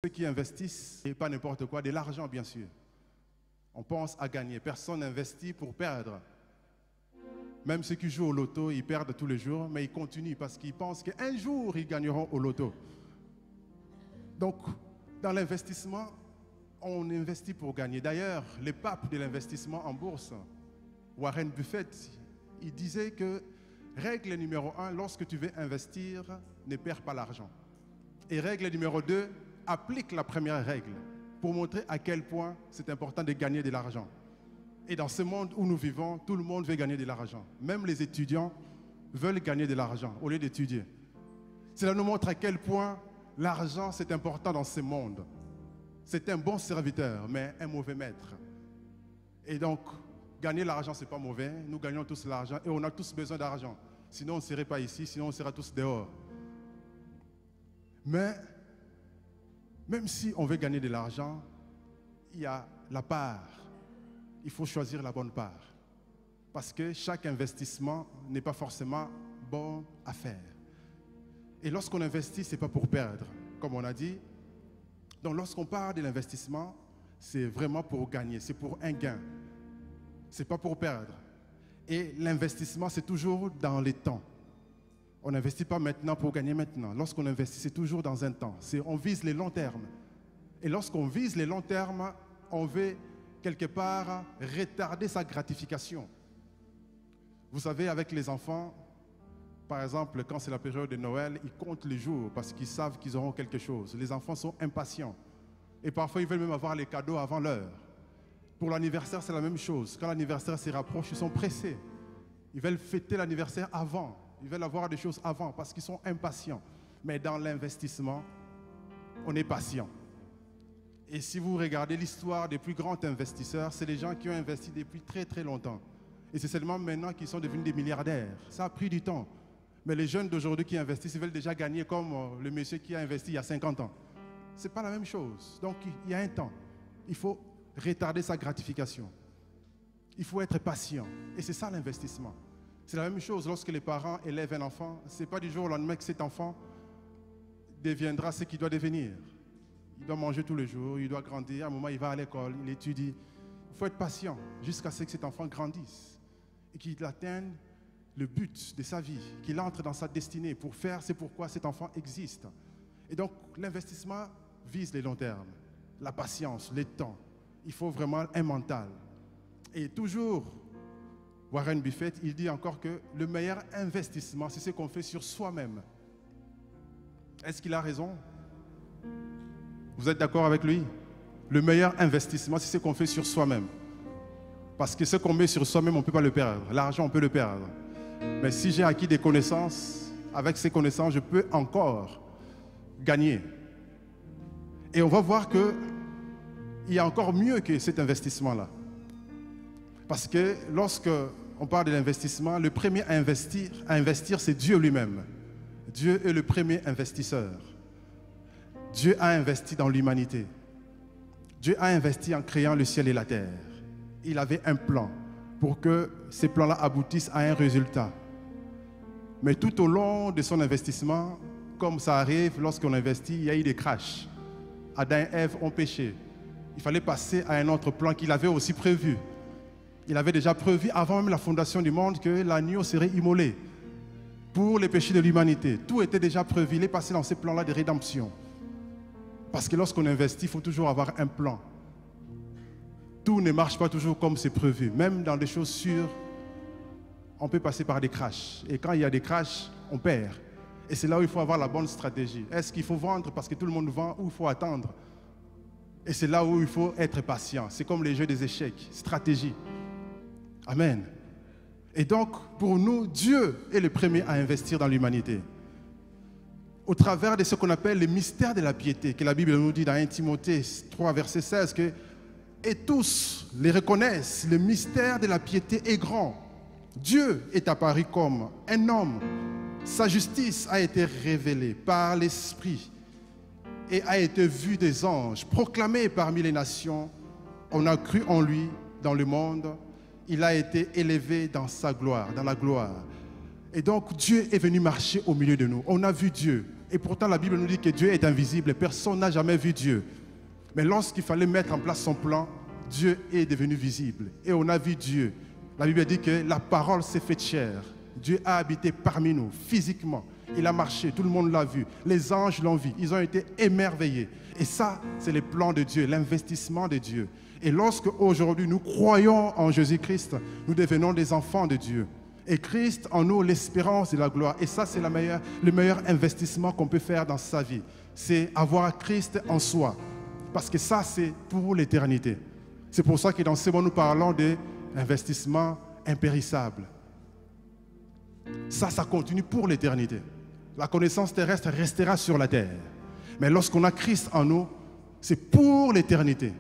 Ceux qui investissent, et pas n'importe quoi, de l'argent bien sûr. On pense à gagner. Personne n'investit pour perdre. Même ceux qui jouent au loto, ils perdent tous les jours, mais ils continuent parce qu'ils pensent qu'un jour, ils gagneront au loto. Donc, dans l'investissement, on investit pour gagner. D'ailleurs, le pape de l'investissement en bourse, Warren Buffett, il disait que règle numéro 1, lorsque tu veux investir, ne perds pas l'argent. Et règle numéro 2, applique la première règle pour montrer à quel point c'est important de gagner de l'argent. Et dans ce monde où nous vivons, tout le monde veut gagner de l'argent. Même les étudiants veulent gagner de l'argent au lieu d'étudier. Cela nous montre à quel point l'argent c'est important dans ce monde. C'est un bon serviteur, mais un mauvais maître. Et donc, gagner l'argent, ce n'est pas mauvais. Nous gagnons tous l'argent et on a tous besoin d'argent. Sinon, on ne serait pas ici, sinon on serait tous dehors. Mais, même si on veut gagner de l'argent, il y a la part. Il faut choisir la bonne part. Parce que chaque investissement n'est pas forcément bon à faire. Et lorsqu'on investit, ce n'est pas pour perdre, comme on a dit. Donc lorsqu'on parle de l'investissement, c'est vraiment pour gagner, c'est pour un gain. Ce n'est pas pour perdre. Et l'investissement, c'est toujours dans les temps. On n'investit pas maintenant pour gagner maintenant. Lorsqu'on investit, c'est toujours dans un temps. On vise les longs termes. Et lorsqu'on vise les longs termes, on veut quelque part retarder sa gratification. Vous savez, avec les enfants, par exemple, quand c'est la période de Noël, ils comptent les jours parce qu'ils savent qu'ils auront quelque chose. Les enfants sont impatients. Et parfois, ils veulent même avoir les cadeaux avant l'heure. Pour l'anniversaire, c'est la même chose. Quand l'anniversaire se rapproche, ils sont pressés. Ils veulent fêter l'anniversaire avant. Ils veulent avoir des choses avant parce qu'ils sont impatients. Mais dans l'investissement, on est patient. Et si vous regardez l'histoire des plus grands investisseurs, c'est les gens qui ont investi depuis très très longtemps. Et c'est seulement maintenant qu'ils sont devenus des milliardaires. Ça a pris du temps. Mais les jeunes d'aujourd'hui qui investissent, ils veulent déjà gagner comme le monsieur qui a investi il y a 50 ans. Ce n'est pas la même chose. Donc il y a un temps. Il faut retarder sa gratification. Il faut être patient. Et c'est ça l'investissement. C'est la même chose lorsque les parents élèvent un enfant. Ce n'est pas du jour au lendemain que cet enfant deviendra ce qu'il doit devenir. Il doit manger tous les jours, il doit grandir. À un moment, il va à l'école, il étudie. Il faut être patient jusqu'à ce que cet enfant grandisse et qu'il atteigne le but de sa vie, qu'il entre dans sa destinée pour faire c'est pourquoi cet enfant existe. Et donc, l'investissement vise les longs termes, la patience, le temps. Il faut vraiment un mental. Et toujours, Warren Buffett, il dit encore que le meilleur investissement, c'est ce qu'on fait sur soi-même. Est-ce qu'il a raison? Vous êtes d'accord avec lui? Le meilleur investissement, c'est ce qu'on fait sur soi-même. Parce que ce qu'on met sur soi-même, on ne peut pas le perdre. L'argent, on peut le perdre. Mais si j'ai acquis des connaissances, avec ces connaissances, je peux encore gagner. Et on va voir qu'il y a encore mieux que cet investissement-là. Parce que lorsque on parle de l'investissement, le premier à investir, c'est Dieu lui-même. Dieu est le premier investisseur. Dieu a investi dans l'humanité. Dieu a investi en créant le ciel et la terre. Il avait un plan pour que ces plans-là aboutissent à un résultat. Mais tout au long de son investissement, comme ça arrive lorsqu'on investit, il y a eu des crashs. Adam et Ève ont péché. Il fallait passer à un autre plan qu'il avait aussi prévu. Il avait déjà prévu avant même la fondation du monde que l'agneau serait immolé pour les péchés de l'humanité. Tout était déjà prévu. Il est passé dans ces plans-là de rédemption. Parce que lorsqu'on investit, il faut toujours avoir un plan. Tout ne marche pas toujours comme c'est prévu. Même dans des choses sûres, on peut passer par des crashs. Et quand il y a des crashs, on perd. Et c'est là où il faut avoir la bonne stratégie. Est-ce qu'il faut vendre parce que tout le monde vend ou il faut attendre? Et c'est là où il faut être patient. C'est comme les jeux des échecs, stratégie. Amen. Et donc, pour nous, Dieu est le premier à investir dans l'humanité. Au travers de ce qu'on appelle le mystère de la piété, que la Bible nous dit dans 1 Timothée 3, verset 16, que « Et tous les reconnaissent, le mystère de la piété est grand. Dieu est apparu comme un homme. Sa justice a été révélée par l'Esprit et a été vue des anges, proclamée parmi les nations. On a cru en lui dans le monde. Il a été élevé dans sa gloire, dans la gloire. » Et donc, Dieu est venu marcher au milieu de nous. On a vu Dieu. Et pourtant, la Bible nous dit que Dieu est invisible et personne n'a jamais vu Dieu. Mais lorsqu'il fallait mettre en place son plan, Dieu est devenu visible. Et on a vu Dieu. La Bible dit que la parole s'est faite chair. Dieu a habité parmi nous, physiquement. Il a marché, tout le monde l'a vu. Les anges l'ont vu, ils ont été émerveillés. Et ça, c'est le plan de Dieu, l'investissement de Dieu. Et lorsque aujourd'hui nous croyons en Jésus-Christ, nous devenons des enfants de Dieu. Et Christ en nous, l'espérance et la gloire. Et ça, c'est le meilleur investissement qu'on peut faire dans sa vie. C'est avoir Christ en soi. Parce que ça, c'est pour l'éternité. C'est pour ça que dans ce moment, nous parlons d'investissement impérissable. Ça continue pour l'éternité. La connaissance terrestre restera sur la terre. Mais lorsqu'on a Christ en nous, c'est pour l'éternité.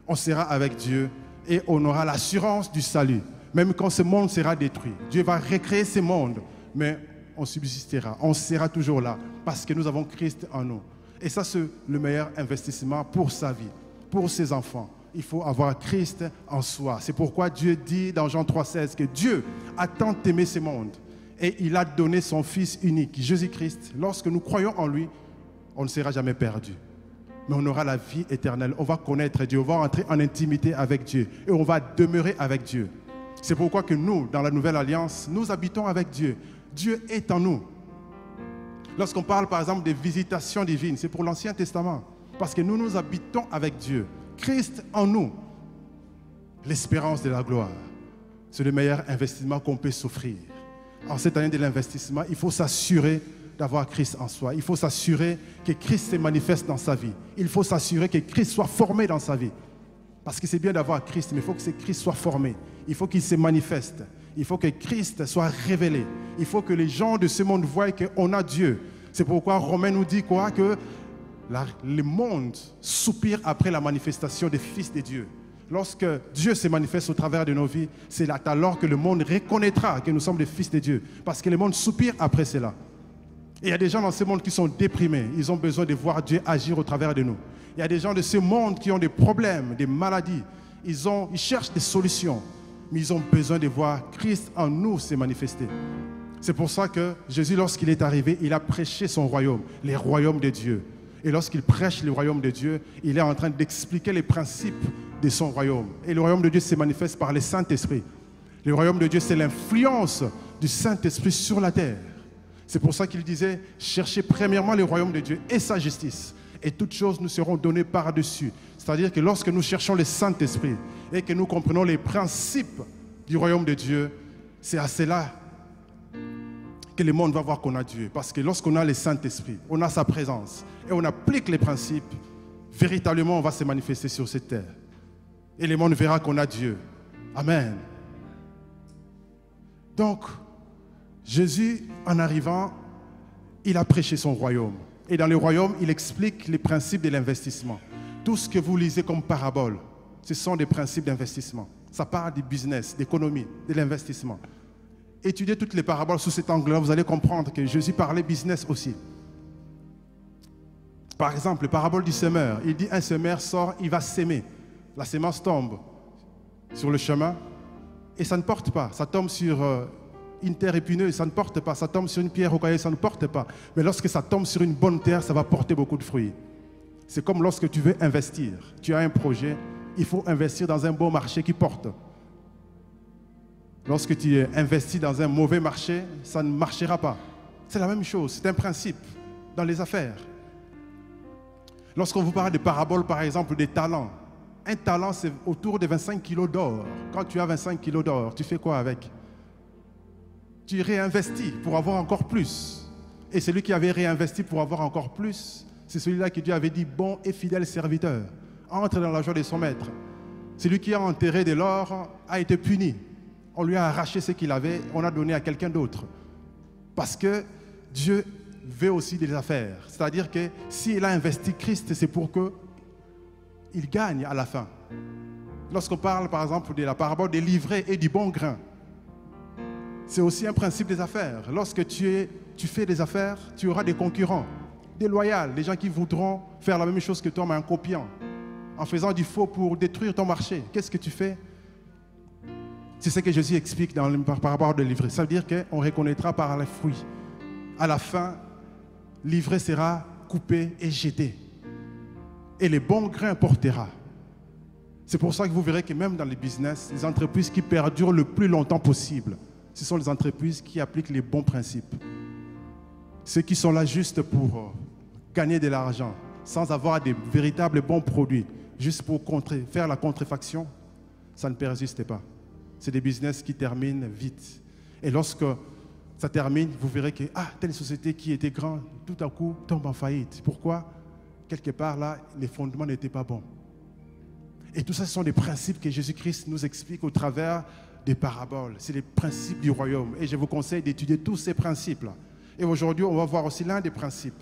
On sera avec Dieu et on aura l'assurance du salut. Même quand ce monde sera détruit, Dieu va recréer ce monde, mais on subsistera, on sera toujours là parce que nous avons Christ en nous. Et ça, c'est le meilleur investissement pour sa vie, pour ses enfants. Il faut avoir Christ en soi. C'est pourquoi Dieu dit dans Jean 3,16 que Dieu a tant aimé ce monde et il a donné son Fils unique, Jésus-Christ. Lorsque nous croyons en lui, on ne sera jamais perdu. Mais on aura la vie éternelle. On va connaître Dieu, on va entrer en intimité avec Dieu et on va demeurer avec Dieu. C'est pourquoi que nous, dans la Nouvelle Alliance, nous habitons avec Dieu. Dieu est en nous. Lorsqu'on parle par exemple des visitations divines, c'est pour l'Ancien Testament. Parce que nous habitons avec Dieu. Christ en nous. L'espérance de la gloire. C'est le meilleur investissement qu'on peut s'offrir. En cette année de l'investissement, il faut s'assurer d'avoir Christ en soi. Il faut s'assurer que Christ se manifeste dans sa vie. Il faut s'assurer que Christ soit formé dans sa vie. Parce que c'est bien d'avoir Christ, mais il faut que ce Christ soit formé. Il faut qu'il se manifeste. Il faut que Christ soit révélé. Il faut que les gens de ce monde voient qu'on a Dieu. C'est pourquoi Romains nous dit quoi? Que le monde soupire après la manifestation des fils de Dieu. Lorsque Dieu se manifeste au travers de nos vies, c'est là alors que le monde reconnaîtra que nous sommes des fils de Dieu. Parce que le monde soupire après cela. Et il y a des gens dans ce monde qui sont déprimés. Ils ont besoin de voir Dieu agir au travers de nous. Il y a des gens de ce monde qui ont des problèmes, des maladies. Ils cherchent des solutions. Mais ils ont besoin de voir Christ en nous se manifester. C'est pour ça que Jésus, lorsqu'il est arrivé, il a prêché son royaume, les royaumes de Dieu. Et lorsqu'il prêche le royaume de Dieu, il est en train d'expliquer les principes de son royaume. Et le royaume de Dieu se manifeste par le Saint-Esprit. Le royaume de Dieu, c'est l'influence du Saint-Esprit sur la terre. C'est pour ça qu'il disait, cherchez premièrement le royaume de Dieu et sa justice. Et toutes choses nous seront données par-dessus. C'est-à-dire que lorsque nous cherchons le Saint-Esprit et que nous comprenons les principes du royaume de Dieu, c'est à cela que le monde va voir qu'on a Dieu. Parce que lorsqu'on a le Saint-Esprit, on a sa présence et on applique les principes, véritablement on va se manifester sur cette terre. Et le monde verra qu'on a Dieu. Amen. Donc, Jésus, en arrivant, il a prêché son royaume. Et dans le royaume, il explique les principes de l'investissement. Tout ce que vous lisez comme parabole, ce sont des principes d'investissement. Ça parle du business, d'économie, de l'investissement. Étudiez toutes les paraboles sous cet angle-là, vous allez comprendre que Jésus parlait business aussi. Par exemple, la parabole du semeur. Il dit un semeur sort, il va s'aimer. La semence tombe sur le chemin et ça ne porte pas. Ça tombe sur une terre épineuse, ça ne porte pas. Ça tombe sur une pierre rocailleuse, ça ne porte pas. Mais lorsque ça tombe sur une bonne terre, ça va porter beaucoup de fruits. C'est comme lorsque tu veux investir. Tu as un projet, il faut investir dans un bon marché qui porte. Lorsque tu investis dans un mauvais marché, ça ne marchera pas. C'est la même chose, c'est un principe dans les affaires. Lorsqu'on vous parle de paraboles, par exemple, des talents, un talent, c'est autour de 25 kilos d'or. Quand tu as 25 kilos d'or, tu fais quoi avec? Tu réinvestis pour avoir encore plus. Et celui qui avait réinvesti pour avoir encore plus, c'est celui-là que Dieu avait dit, bon et fidèle serviteur, entre dans la joie de son maître. Celui qui a enterré de l'or a été puni. On lui a arraché ce qu'il avait, on a donné à quelqu'un d'autre. Parce que Dieu veut aussi des affaires. C'est-à-dire que s'il a investi Christ, c'est pour qu'il gagne à la fin. Lorsqu'on parle, par exemple, de la parabole des livrets et du bon grain, c'est aussi un principe des affaires. Lorsque tu fais des affaires, tu auras des concurrents, des loyaux, des gens qui voudront faire la même chose que toi, mais en copiant, en faisant du faux pour détruire ton marché. Qu'est-ce que tu fais? C'est ce que Jésus explique dans la parabole des livrets. Ça veut dire qu'on reconnaîtra par les fruits. À la fin, l'ivraie sera coupée et jetée. Et les bons grains portera. C'est pour ça que vous verrez que même dans les business, les entreprises qui perdurent le plus longtemps possible, ce sont les entreprises qui appliquent les bons principes. Ceux qui sont là juste pour gagner de l'argent, sans avoir des véritables bons produits, juste pour faire la contrefaction, ça ne persiste pas. C'est des business qui terminent vite. Et lorsque ça termine, vous verrez que telle société qui était grande, tout à coup tombe en faillite. Pourquoi? Quelque part là, les fondements n'étaient pas bons. Et tout ça, ce sont des principes que Jésus-Christ nous explique au travers des paraboles. C'est les principes du royaume. Et je vous conseille d'étudier tous ces principes-là. Et aujourd'hui, on va voir aussi l'un des principes.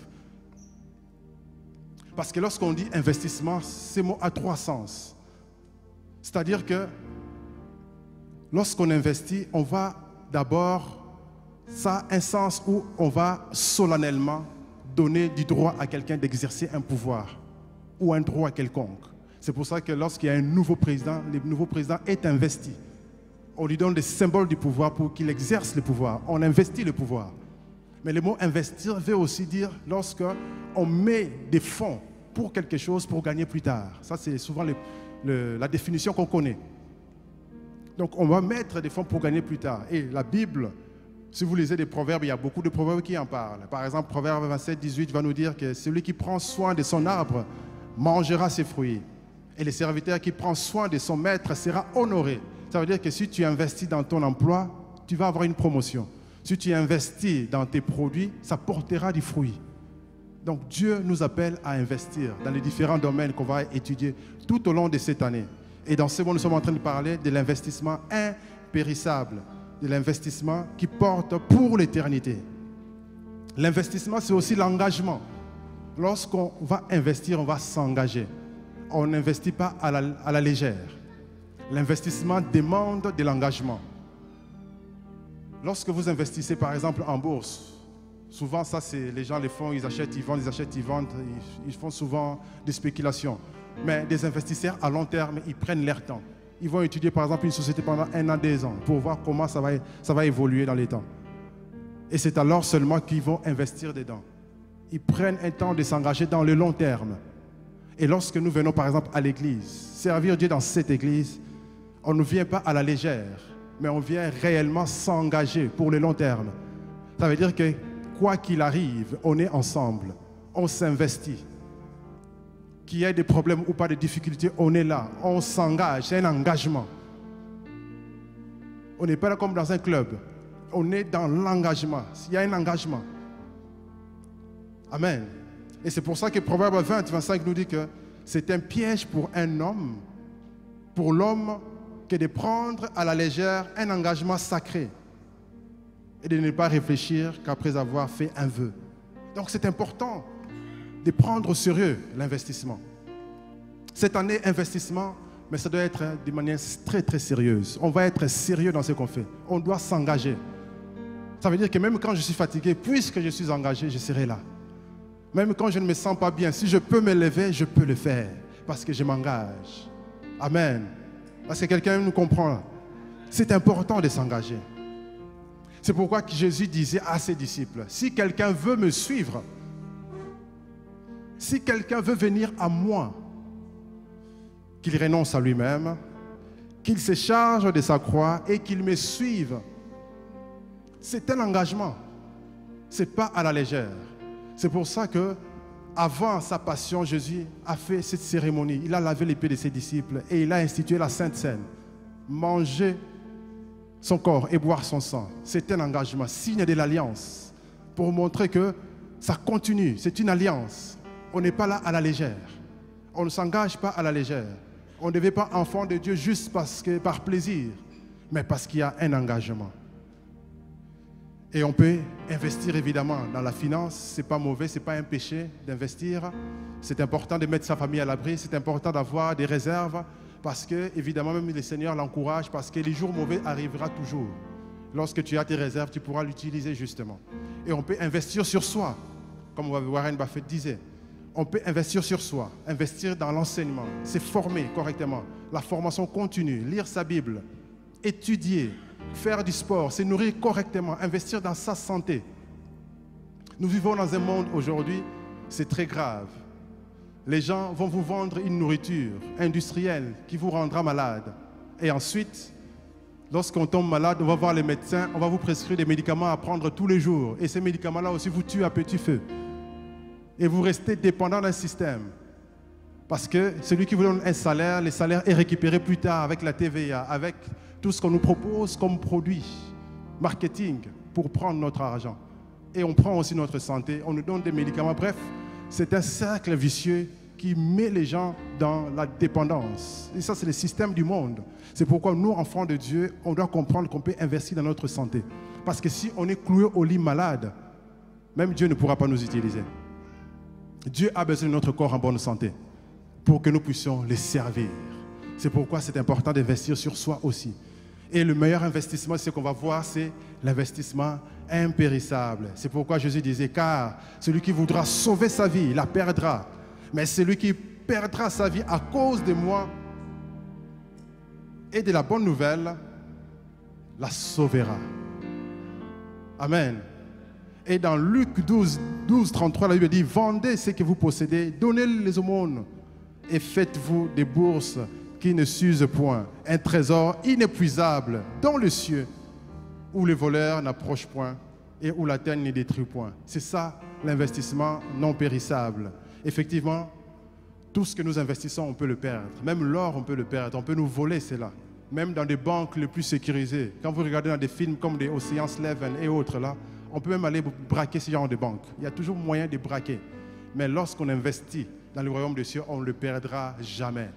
Parce que lorsqu'on dit investissement, ce mot a trois sens. C'est-à-dire que lorsqu'on investit, on va d'abord, ça a un sens où on va solennellement donner du droit à quelqu'un d'exercer un pouvoir ou un droit quelconque. C'est pour ça que lorsqu'il y a un nouveau président, le nouveau président est investi. On lui donne des symboles du pouvoir pour qu'il exerce le pouvoir. On investit le pouvoir. Mais le mot investir veut aussi dire lorsqu'on met des fonds pour quelque chose pour gagner plus tard. Ça, c'est souvent la définition qu'on connaît. Donc, on va mettre des fonds pour gagner plus tard. Et la Bible, si vous lisez des proverbes, il y a beaucoup de proverbes qui en parlent. Par exemple, Proverbe 27, 18 va nous dire que celui qui prend soin de son arbre mangera ses fruits. Et le serviteur qui prend soin de son maître sera honoré. Ça veut dire que si tu investis dans ton emploi, tu vas avoir une promotion. Si tu investis dans tes produits, ça portera du fruit. Donc Dieu nous appelle à investir dans les différents domaines qu'on va étudier tout au long de cette année. Et dans ce moment, nous sommes en train de parler de l'investissement impérissable, de l'investissement qui porte pour l'éternité. L'investissement, c'est aussi l'engagement. Lorsqu'on va investir, on va s'engager. On n'investit pas à la légère. L'investissement demande de l'engagement. Lorsque vous investissez par exemple en bourse, souvent ça c'est les gens les font, ils achètent, ils vendent, ils achètent, ils vendent, ils font souvent des spéculations. Mais des investisseurs à long terme, ils prennent leur temps. Ils vont étudier par exemple une société pendant 1 an, 2 ans pour voir comment ça va évoluer dans les temps. Et c'est alors seulement qu'ils vont investir dedans. Ils prennent un temps de s'engager dans le long terme. Et lorsque nous venons par exemple à l'église, servir Dieu dans cette église, on ne vient pas à la légère, mais on vient réellement s'engager pour le long terme. Ça veut dire que quoi qu'il arrive, on est ensemble, on s'investit. Qu'il y ait des problèmes ou pas de difficultés, on est là, on s'engage, c'est un engagement. On n'est pas là comme dans un club, on est dans l'engagement, il y a un engagement. Amen. Et c'est pour ça que Proverbe 20, 25 nous dit que c'est un piège pour un homme, pour l'homme, que de prendre à la légère un engagement sacré et de ne pas réfléchir qu'après avoir fait un vœu. Donc c'est important de prendre au sérieux l'investissement. Cette année, investissement, mais ça doit être de manière très très sérieuse. On va être sérieux dans ce qu'on fait. On doit s'engager. Ça veut dire que même quand je suis fatigué, puisque je suis engagé, je serai là. Même quand je ne me sens pas bien, si je peux me lever, je peux le faire parce que je m'engage. Amen. Parce que quelqu'un nous comprend. C'est important de s'engager. C'est pourquoi Jésus disait à ses disciples, si quelqu'un veut me suivre, si quelqu'un veut venir à moi, qu'il renonce à lui-même, qu'il se charge de sa croix et qu'il me suive. C'est un engagement. Ce n'est pas à la légère. C'est pour ça que, avant sa passion, Jésus a fait cette cérémonie. Il a lavé les pieds de ses disciples et il a institué la Sainte Seine. Manger son corps et boire son sang, c'est un engagement, signe de l'alliance, pour montrer que ça continue, c'est une alliance. On n'est pas là à la légère. On ne s'engage pas à la légère. On ne devient pas enfant de Dieu juste par plaisir, mais parce qu'il y a un engagement. Et on peut investir évidemment dans la finance, ce n'est pas mauvais, ce n'est pas un péché d'investir. C'est important de mettre sa famille à l'abri, c'est important d'avoir des réserves parce que, évidemment, même le Seigneur l'encourage parce que les jours mauvais arriveront toujours. Lorsque tu as tes réserves, tu pourras l'utiliser justement. Et on peut investir sur soi, comme Warren Buffett disait. On peut investir sur soi, investir dans l'enseignement, se former correctement, la formation continue, lire sa Bible, étudier, faire du sport, se nourrir correctement, investir dans sa santé. Nous vivons dans un monde aujourd'hui, c'est très grave. Les gens vont vous vendre une nourriture industrielle qui vous rendra malade. Et ensuite, lorsqu'on tombe malade, on va voir les médecins, on va vous prescrire des médicaments à prendre tous les jours. Et ces médicaments-là aussi vous tuent à petit feu. Et vous restez dépendant d'un système. Parce que celui qui vous donne un salaire, le salaire est récupéré plus tard avec la TVA, avec tout ce qu'on nous propose comme produit, marketing, pour prendre notre argent. Et on prend aussi notre santé, on nous donne des médicaments. Bref, c'est un cercle vicieux qui met les gens dans la dépendance. Et ça, c'est le système du monde. C'est pourquoi nous, enfants de Dieu, on doit comprendre qu'on peut investir dans notre santé. Parce que si on est cloué au lit malade, même Dieu ne pourra pas nous utiliser. Dieu a besoin de notre corps en bonne santé pour que nous puissions les servir. C'est pourquoi c'est important d'investir sur soi aussi. Et le meilleur investissement, c'est qu'on va voir, c'est l'investissement impérissable. C'est pourquoi Jésus disait, car celui qui voudra sauver sa vie, la perdra. Mais celui qui perdra sa vie à cause de moi et de la bonne nouvelle, la sauvera. Amen. Et dans Luc 12, 33, la Bible dit, vendez ce que vous possédez, donnez les aumônes et faites-vous des bourses qui ne s'usent point, un trésor inépuisable dans le cieux, où les voleurs n'approchent point et où la terre ne détruit point. C'est ça l'investissement non périssable. Effectivement, tout ce que nous investissons, on peut le perdre. Même l'or, on peut le perdre. On peut nous voler cela. Même dans des banques les plus sécurisées. Quand vous regardez dans des films comme des Ocean's 11 et autres, là, on peut même aller braquer ce genre de banque. Il y a toujours moyen de braquer. Mais lorsqu'on investit dans le royaume des cieux, on ne le perdra jamais.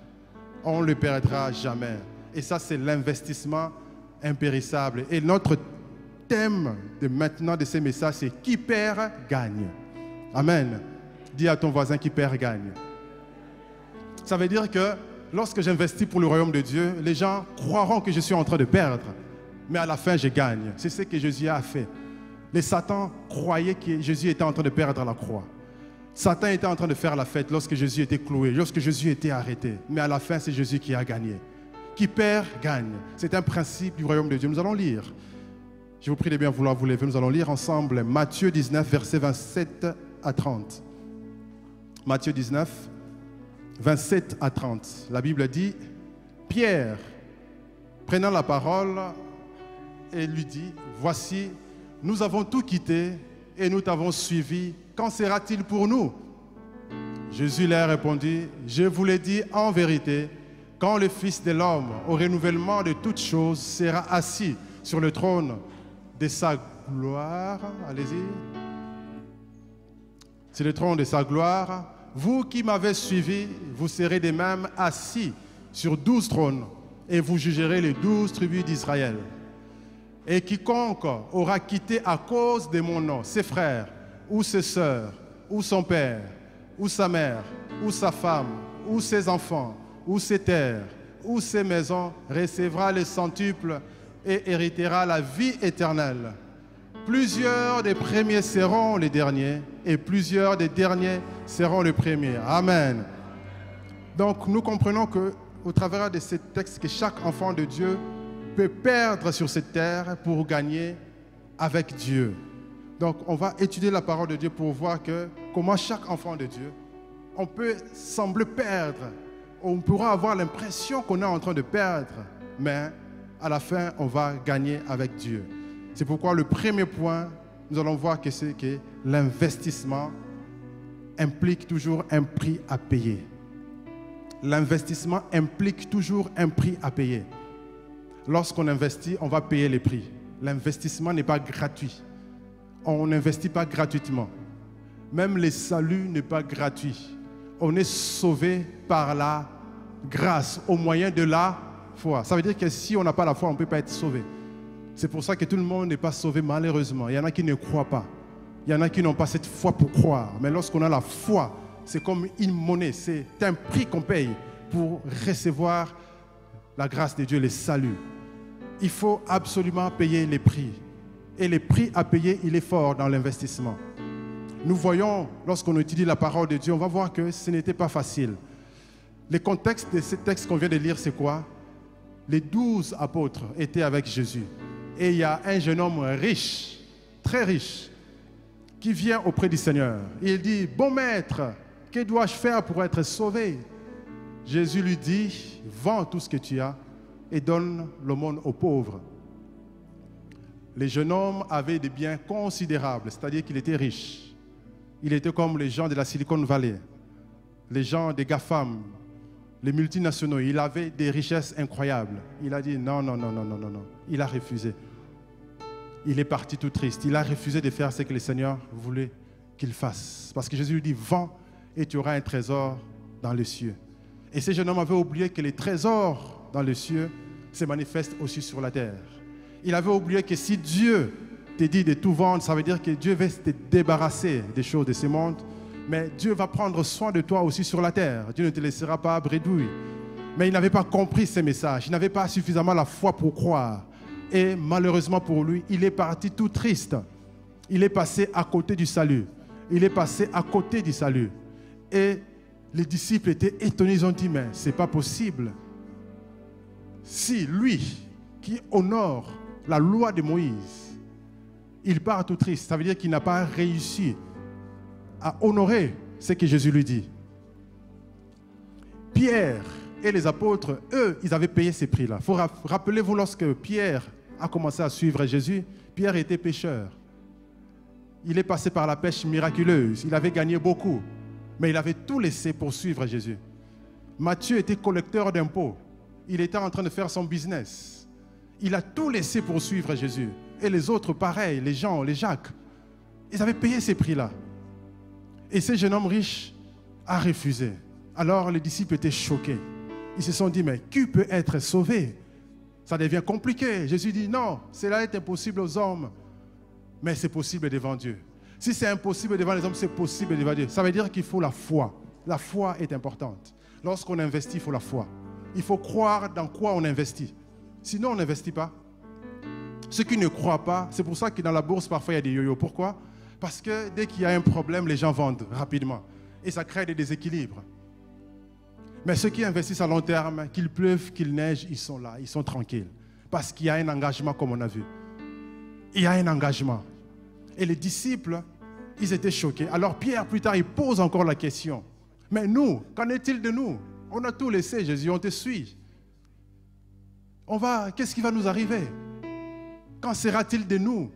On ne le perdra jamais. Et ça, c'est l'investissement impérissable. Et notre thème de maintenant de ces messages, c'est qui perd, gagne. Amen. Dis à ton voisin qui perd, gagne. Ça veut dire que lorsque j'investis pour le royaume de Dieu, les gens croiront que je suis en train de perdre. Mais à la fin, je gagne. C'est ce que Jésus a fait. Les Satan croyaient que Jésus était en train de perdre à la croix. Satan était en train de faire la fête lorsque Jésus était cloué, lorsque Jésus était arrêté. Mais à la fin, c'est Jésus qui a gagné. Qui perd, gagne. C'est un principe du royaume de Dieu. Nous allons lire. Je vous prie de bien vouloir vous lever. Nous allons lire ensemble Matthieu 19, versets 27 à 30. Matthieu 19, 27 à 30. La Bible dit, Pierre, prenant la parole, et lui dit, voici, nous avons tout quitté et nous t'avons suivi. Qu'en sera-t-il pour nous? Jésus leur répondit, je vous l'ai dit en vérité, quand le Fils de l'homme, au renouvellement de toutes choses, sera assis sur le trône de sa gloire, allez-y, c'est le trône de sa gloire, vous qui m'avez suivi, vous serez de même assis sur 12 trônes et vous jugerez les 12 tribus d'Israël. Et quiconque aura quitté à cause de mon nom ses frères, ou ses sœurs, ou son père, ou sa mère, ou sa femme, ou ses enfants, ou ses terres, ou ses maisons, recevra le centuple et héritera la vie éternelle. Plusieurs des premiers seront les derniers, et plusieurs des derniers seront les premiers. Amen. Donc nous comprenons qu'au travers de ces textes, que chaque enfant de Dieu peut perdre sur cette terre pour gagner avec Dieu. Donc on va étudier la parole de Dieu pour voir comment chaque enfant de Dieu, on peut sembler perdre, on pourra avoir l'impression qu'on est en train de perdre, mais à la fin on va gagner avec Dieu. C'est pourquoi le premier point, nous allons voir que c'est que l'investissement implique toujours un prix à payer. L'investissement implique toujours un prix à payer. Lorsqu'on investit, on va payer les prix. L'investissement n'est pas gratuit. On n'investit pas gratuitement. Même le salut n'est pas gratuit. On est sauvé par la grâce, au moyen de la foi. Ça veut dire que si on n'a pas la foi, on ne peut pas être sauvé. C'est pour ça que tout le monde n'est pas sauvé malheureusement. Il y en a qui ne croient pas. Il y en a qui n'ont pas cette foi pour croire. Mais lorsqu'on a la foi, c'est comme une monnaie. C'est un prix qu'on paye pour recevoir la grâce de Dieu, le salut. Il faut absolument payer les prix. Et les prix à payer, il est fort dans l'investissement. Nous voyons, lorsqu'on étudie la parole de Dieu, on va voir que ce n'était pas facile. Le contexte de ce texte qu'on vient de lire, c'est quoi? Les 12 apôtres étaient avec Jésus. Et il y a un jeune homme riche, très riche, qui vient auprès du Seigneur. Il dit, bon maître, que dois-je faire pour être sauvé? Jésus lui dit, vends tout ce que tu as et donne l'aumône aux pauvres. Le jeune homme avait des biens considérables, c'est-à-dire qu'il était riche. Il était comme les gens de la Silicon Valley, les gens des GAFAM, les multinationaux. Il avait des richesses incroyables. Il a dit non, non, non, non, non, non, non. Il a refusé. Il est parti tout triste. Il a refusé de faire ce que le Seigneur voulait qu'il fasse. Parce que Jésus lui dit, vends et tu auras un trésor dans les cieux. Et ce jeune homme avait oublié que les trésors dans les cieux se manifestent aussi sur la terre. Il avait oublié que si Dieu te dit de tout vendre, ça veut dire que Dieu va te débarrasser des choses de ce monde, mais Dieu va prendre soin de toi aussi sur la terre. Dieu ne te laissera pas bredouille. Mais il n'avait pas compris ces messages. Il n'avait pas suffisamment la foi pour croire. Et malheureusement pour lui, il est parti tout triste. Il est passé à côté du salut. Il est passé à côté du salut. Et les disciples étaient étonnés. Ils ont dit, mais ce n'est pas possible. Si lui, qui honore la loi de Moïse, il part tout triste, ça veut dire qu'il n'a pas réussi à honorer ce que Jésus lui dit. Pierre et les apôtres, eux, ils avaient payé ces prix-là. Rappelez-vous, lorsque Pierre a commencé à suivre Jésus, Pierre était pêcheur. Il est passé par la pêche miraculeuse. Il avait gagné beaucoup, mais il avait tout laissé pour suivre Jésus. Matthieu était collecteur d'impôts. Il était en train de faire son business. Il a tout laissé pour suivre Jésus. Et les autres, pareil, les Jean, les Jacques, ils avaient payé ces prix-là. Et ce jeune homme riche a refusé. Alors les disciples étaient choqués. Ils se sont dit, mais qui peut être sauvé? Ça devient compliqué. Jésus dit, non, cela est impossible aux hommes, mais c'est possible devant Dieu. Si c'est impossible devant les hommes, c'est possible devant Dieu. Ça veut dire qu'il faut la foi. La foi est importante. Lorsqu'on investit, il faut la foi. Il faut croire dans quoi on investit. Sinon, on n'investit pas. Ceux qui ne croient pas, c'est pour ça que dans la bourse, parfois, il y a des yo-yo. Pourquoi? Parce que dès qu'il y a un problème, les gens vendent rapidement. Et ça crée des déséquilibres. Mais ceux qui investissent à long terme, qu'il pleuve, qu'il neige, ils sont là, ils sont tranquilles. Parce qu'il y a un engagement, comme on a vu. Il y a un engagement. Et les disciples, ils étaient choqués. Alors Pierre, plus tard, il pose encore la question. Mais nous, qu'en est-il de nous? On a tout laissé, Jésus, on te suit. Qu'est-ce qui va nous arriver? Qu'en sera-t-il de nous?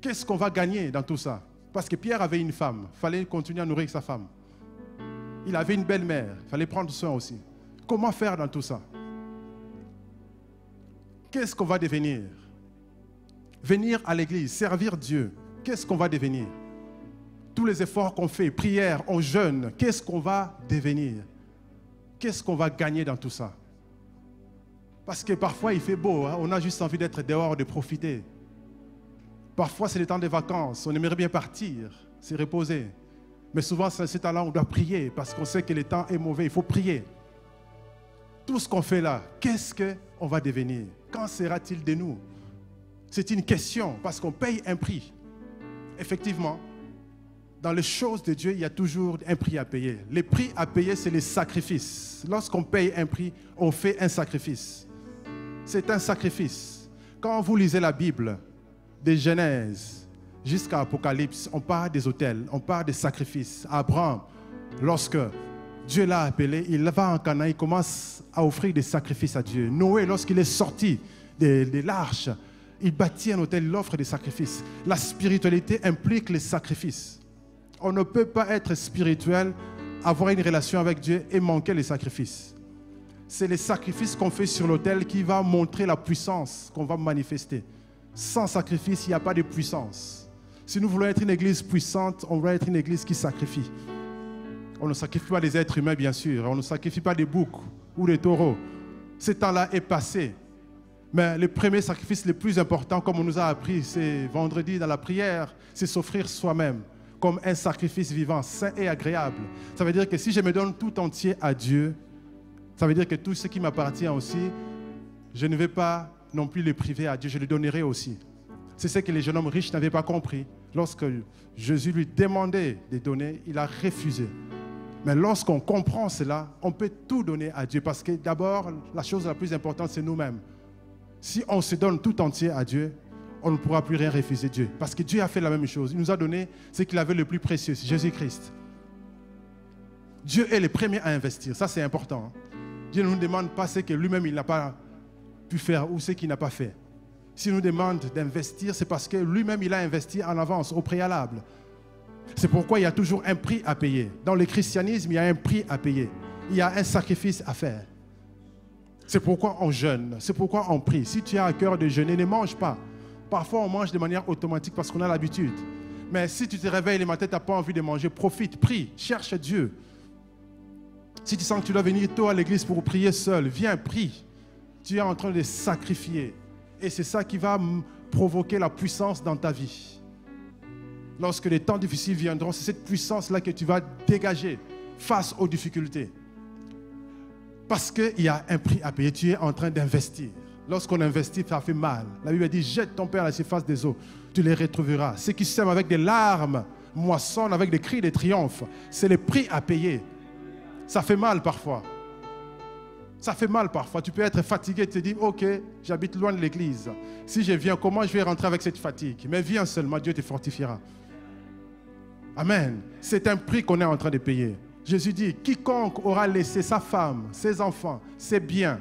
Qu'est-ce qu'on va gagner dans tout ça? Parce que Pierre avait une femme. Il fallait continuer à nourrir sa femme. Il avait une belle-mère. Il fallait prendre soin aussi. Comment faire dans tout ça? Qu'est-ce qu'on va devenir? Venir à l'église, servir Dieu. Qu'est-ce qu'on va devenir? Tous les efforts qu'on fait, prière, on jeûne, qu'est-ce qu'on va devenir? Qu'est-ce qu'on va gagner dans tout ça? Parce que parfois il fait beau, hein? On a juste envie d'être dehors, de profiter. Parfois c'est le temps des vacances, on aimerait bien partir, se reposer. Mais souvent c'est ce temps-là on doit prier parce qu'on sait que le temps est mauvais, il faut prier. Tout ce qu'on fait là, qu'est-ce qu'on va devenir? Qu'en sera-t-il de nous? C'est une question parce qu'on paye un prix. Effectivement, dans les choses de Dieu, il y a toujours un prix à payer. Le prix à payer, c'est les sacrifices. Lorsqu'on paye un prix, on fait un sacrifice. C'est un sacrifice. Quand vous lisez la Bible, de Genèse jusqu'à Apocalypse, on parle des autels, on parle des sacrifices. Abraham, lorsque Dieu l'a appelé, il va en Canaan, il commence à offrir des sacrifices à Dieu. Noé, lorsqu'il est sorti de l'arche, il bâtit un autel, il offre des sacrifices. La spiritualité implique les sacrifices. On ne peut pas être spirituel, avoir une relation avec Dieu et manquer les sacrifices. C'est les sacrifices qu'on fait sur l'autel qui va montrer la puissance qu'on va manifester. Sans sacrifice, il n'y a pas de puissance. Si nous voulons être une église puissante, on va être une église qui sacrifie. On ne sacrifie pas des êtres humains, bien sûr. On ne sacrifie pas des boucs ou des taureaux. Ce temps-là est passé. Mais le premier sacrifice le plus important, comme on nous a appris, c'est vendredi dans la prière, c'est s'offrir soi-même comme un sacrifice vivant, sain et agréable. Ça veut dire que si je me donne tout entier à Dieu, ça veut dire que tout ce qui m'appartient aussi, je ne vais pas non plus le priver à Dieu, je le donnerai aussi. C'est ce que les jeunes hommes riches n'avaient pas compris. Lorsque Jésus lui demandait de donner, il a refusé. Mais lorsqu'on comprend cela, on peut tout donner à Dieu parce que d'abord, la chose la plus importante, c'est nous-mêmes. Si on se donne tout entier à Dieu, on ne pourra plus rien refuser Dieu. Parce que Dieu a fait la même chose. Il nous a donné ce qu'il avait le plus précieux, Jésus-Christ. Dieu est le premier à investir. Ça, c'est important. Dieu ne nous demande pas ce que lui-même il n'a pas pu faire ou ce qu'il n'a pas fait. S'il nous demande d'investir, c'est parce que lui-même il a investi en avance, au préalable. C'est pourquoi il y a toujours un prix à payer. Dans le christianisme, il y a un prix à payer. Il y a un sacrifice à faire. C'est pourquoi on jeûne. C'est pourquoi on prie. Si tu as à cœur de jeûner, ne mange pas. Parfois, on mange de manière automatique parce qu'on a l'habitude. Mais si tu te réveilles le matin, tu n'as pas envie de manger, profite, prie, cherche Dieu. Si tu sens que tu dois venir tôt à l'église pour prier seul, viens, prie. Tu es en train de sacrifier. Et c'est ça qui va provoquer la puissance dans ta vie. Lorsque les temps difficiles viendront, c'est cette puissance-là que tu vas dégager face aux difficultés. Parce qu'il y a un prix à payer. Tu es en train d'investir. Lorsqu'on investit, ça fait mal. La Bible dit, jette ton père à la surface des eaux. Tu les retrouveras. Ceux qui sèment avec des larmes moissonnent avec des cris de triomphe. C'est le prix à payer. Ça fait mal parfois. Ça fait mal parfois. Tu peux être fatigué et te dire, ok, j'habite loin de l'église. Si je viens, comment je vais rentrer avec cette fatigue? Mais viens seulement, Dieu te fortifiera. Amen. C'est un prix qu'on est en train de payer. Jésus dit, quiconque aura laissé sa femme, ses enfants, ses biens.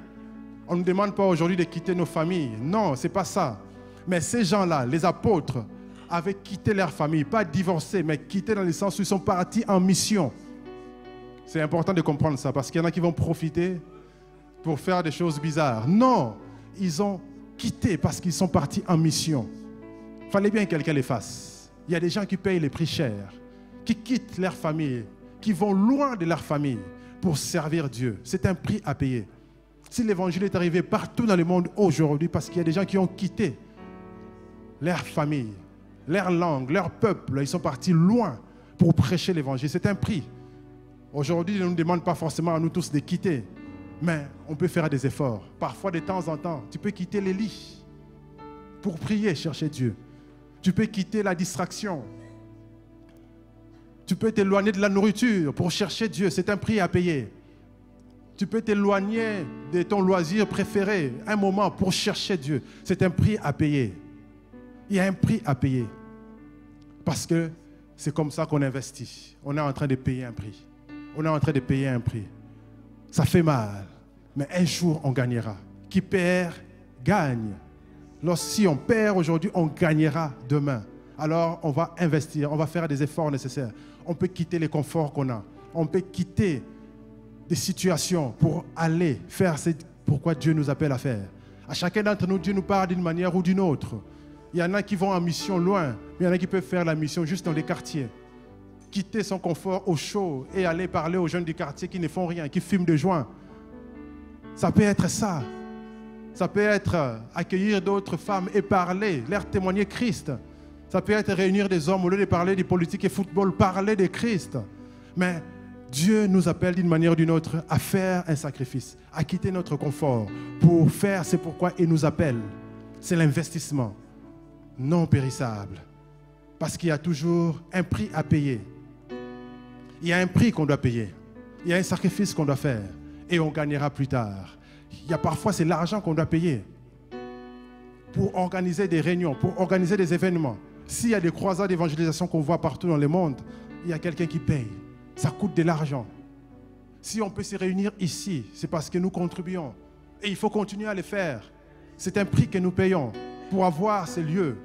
On ne demande pas aujourd'hui de quitter nos familles. Non, ce n'est pas ça. Mais ces gens-là, les apôtres, avaient quitté leur famille. Pas divorcé, mais quitté dans le sens où ils sont partis en mission. C'est important de comprendre ça, parce qu'il y en a qui vont profiter pour faire des choses bizarres. Non, ils ont quitté parce qu'ils sont partis en mission. Il fallait bien que quelqu'un les fasse. Il y a des gens qui payent les prix chers, qui quittent leur famille, qui vont loin de leur famille pour servir Dieu. C'est un prix à payer. Si l'évangile est arrivé partout dans le monde aujourd'hui, parce qu'il y a des gens qui ont quitté leur famille, leur langue, leur peuple, ils sont partis loin pour prêcher l'évangile. C'est un prix. Aujourd'hui, il ne nous demande pas forcément à nous tous de quitter, mais on peut faire des efforts. Parfois, de temps en temps, tu peux quitter les lits pour prier, chercher Dieu. Tu peux quitter la distraction. Tu peux t'éloigner de la nourriture pour chercher Dieu. C'est un prix à payer. Tu peux t'éloigner de ton loisir préféré un moment pour chercher Dieu. C'est un prix à payer. Il y a un prix à payer. Parce que c'est comme ça qu'on investit. On est en train de payer un prix. On est en train de payer un prix. Ça fait mal, mais un jour on gagnera. Qui perd, gagne. Si on perd aujourd'hui, on gagnera demain. Alors on va investir, on va faire des efforts nécessaires. On peut quitter les conforts qu'on a. On peut quitter des situations pour aller faire ce pourquoi Dieu nous appelle à faire. À chacun d'entre nous, Dieu nous parle d'une manière ou d'une autre. Il y en a qui vont en mission loin, mais il y en a qui peuvent faire la mission juste dans les quartiers. Quitter son confort au chaud et aller parler aux jeunes du quartier qui ne font rien, qui fument de joints. Ça peut être ça. Ça peut être accueillir d'autres femmes et parler, leur témoigner Christ. Ça peut être réunir des hommes au lieu de parler de politique et football, parler de Christ. Mais Dieu nous appelle d'une manière ou d'une autre à faire un sacrifice, à quitter notre confort pour faire ce pourquoi il nous appelle. C'est l'investissement non périssable. Parce qu'il y a toujours un prix à payer. Il y a un prix qu'on doit payer. Il y a un sacrifice qu'on doit faire. Et on gagnera plus tard. Il y a parfois, c'est l'argent qu'on doit payer pour organiser des réunions, pour organiser des événements. S'il y a des croisades d'évangélisation qu'on voit partout dans le monde, il y a quelqu'un qui paye. Ça coûte de l'argent. Si on peut se réunir ici, c'est parce que nous contribuons. Et il faut continuer à le faire. C'est un prix que nous payons pour avoir ces lieux.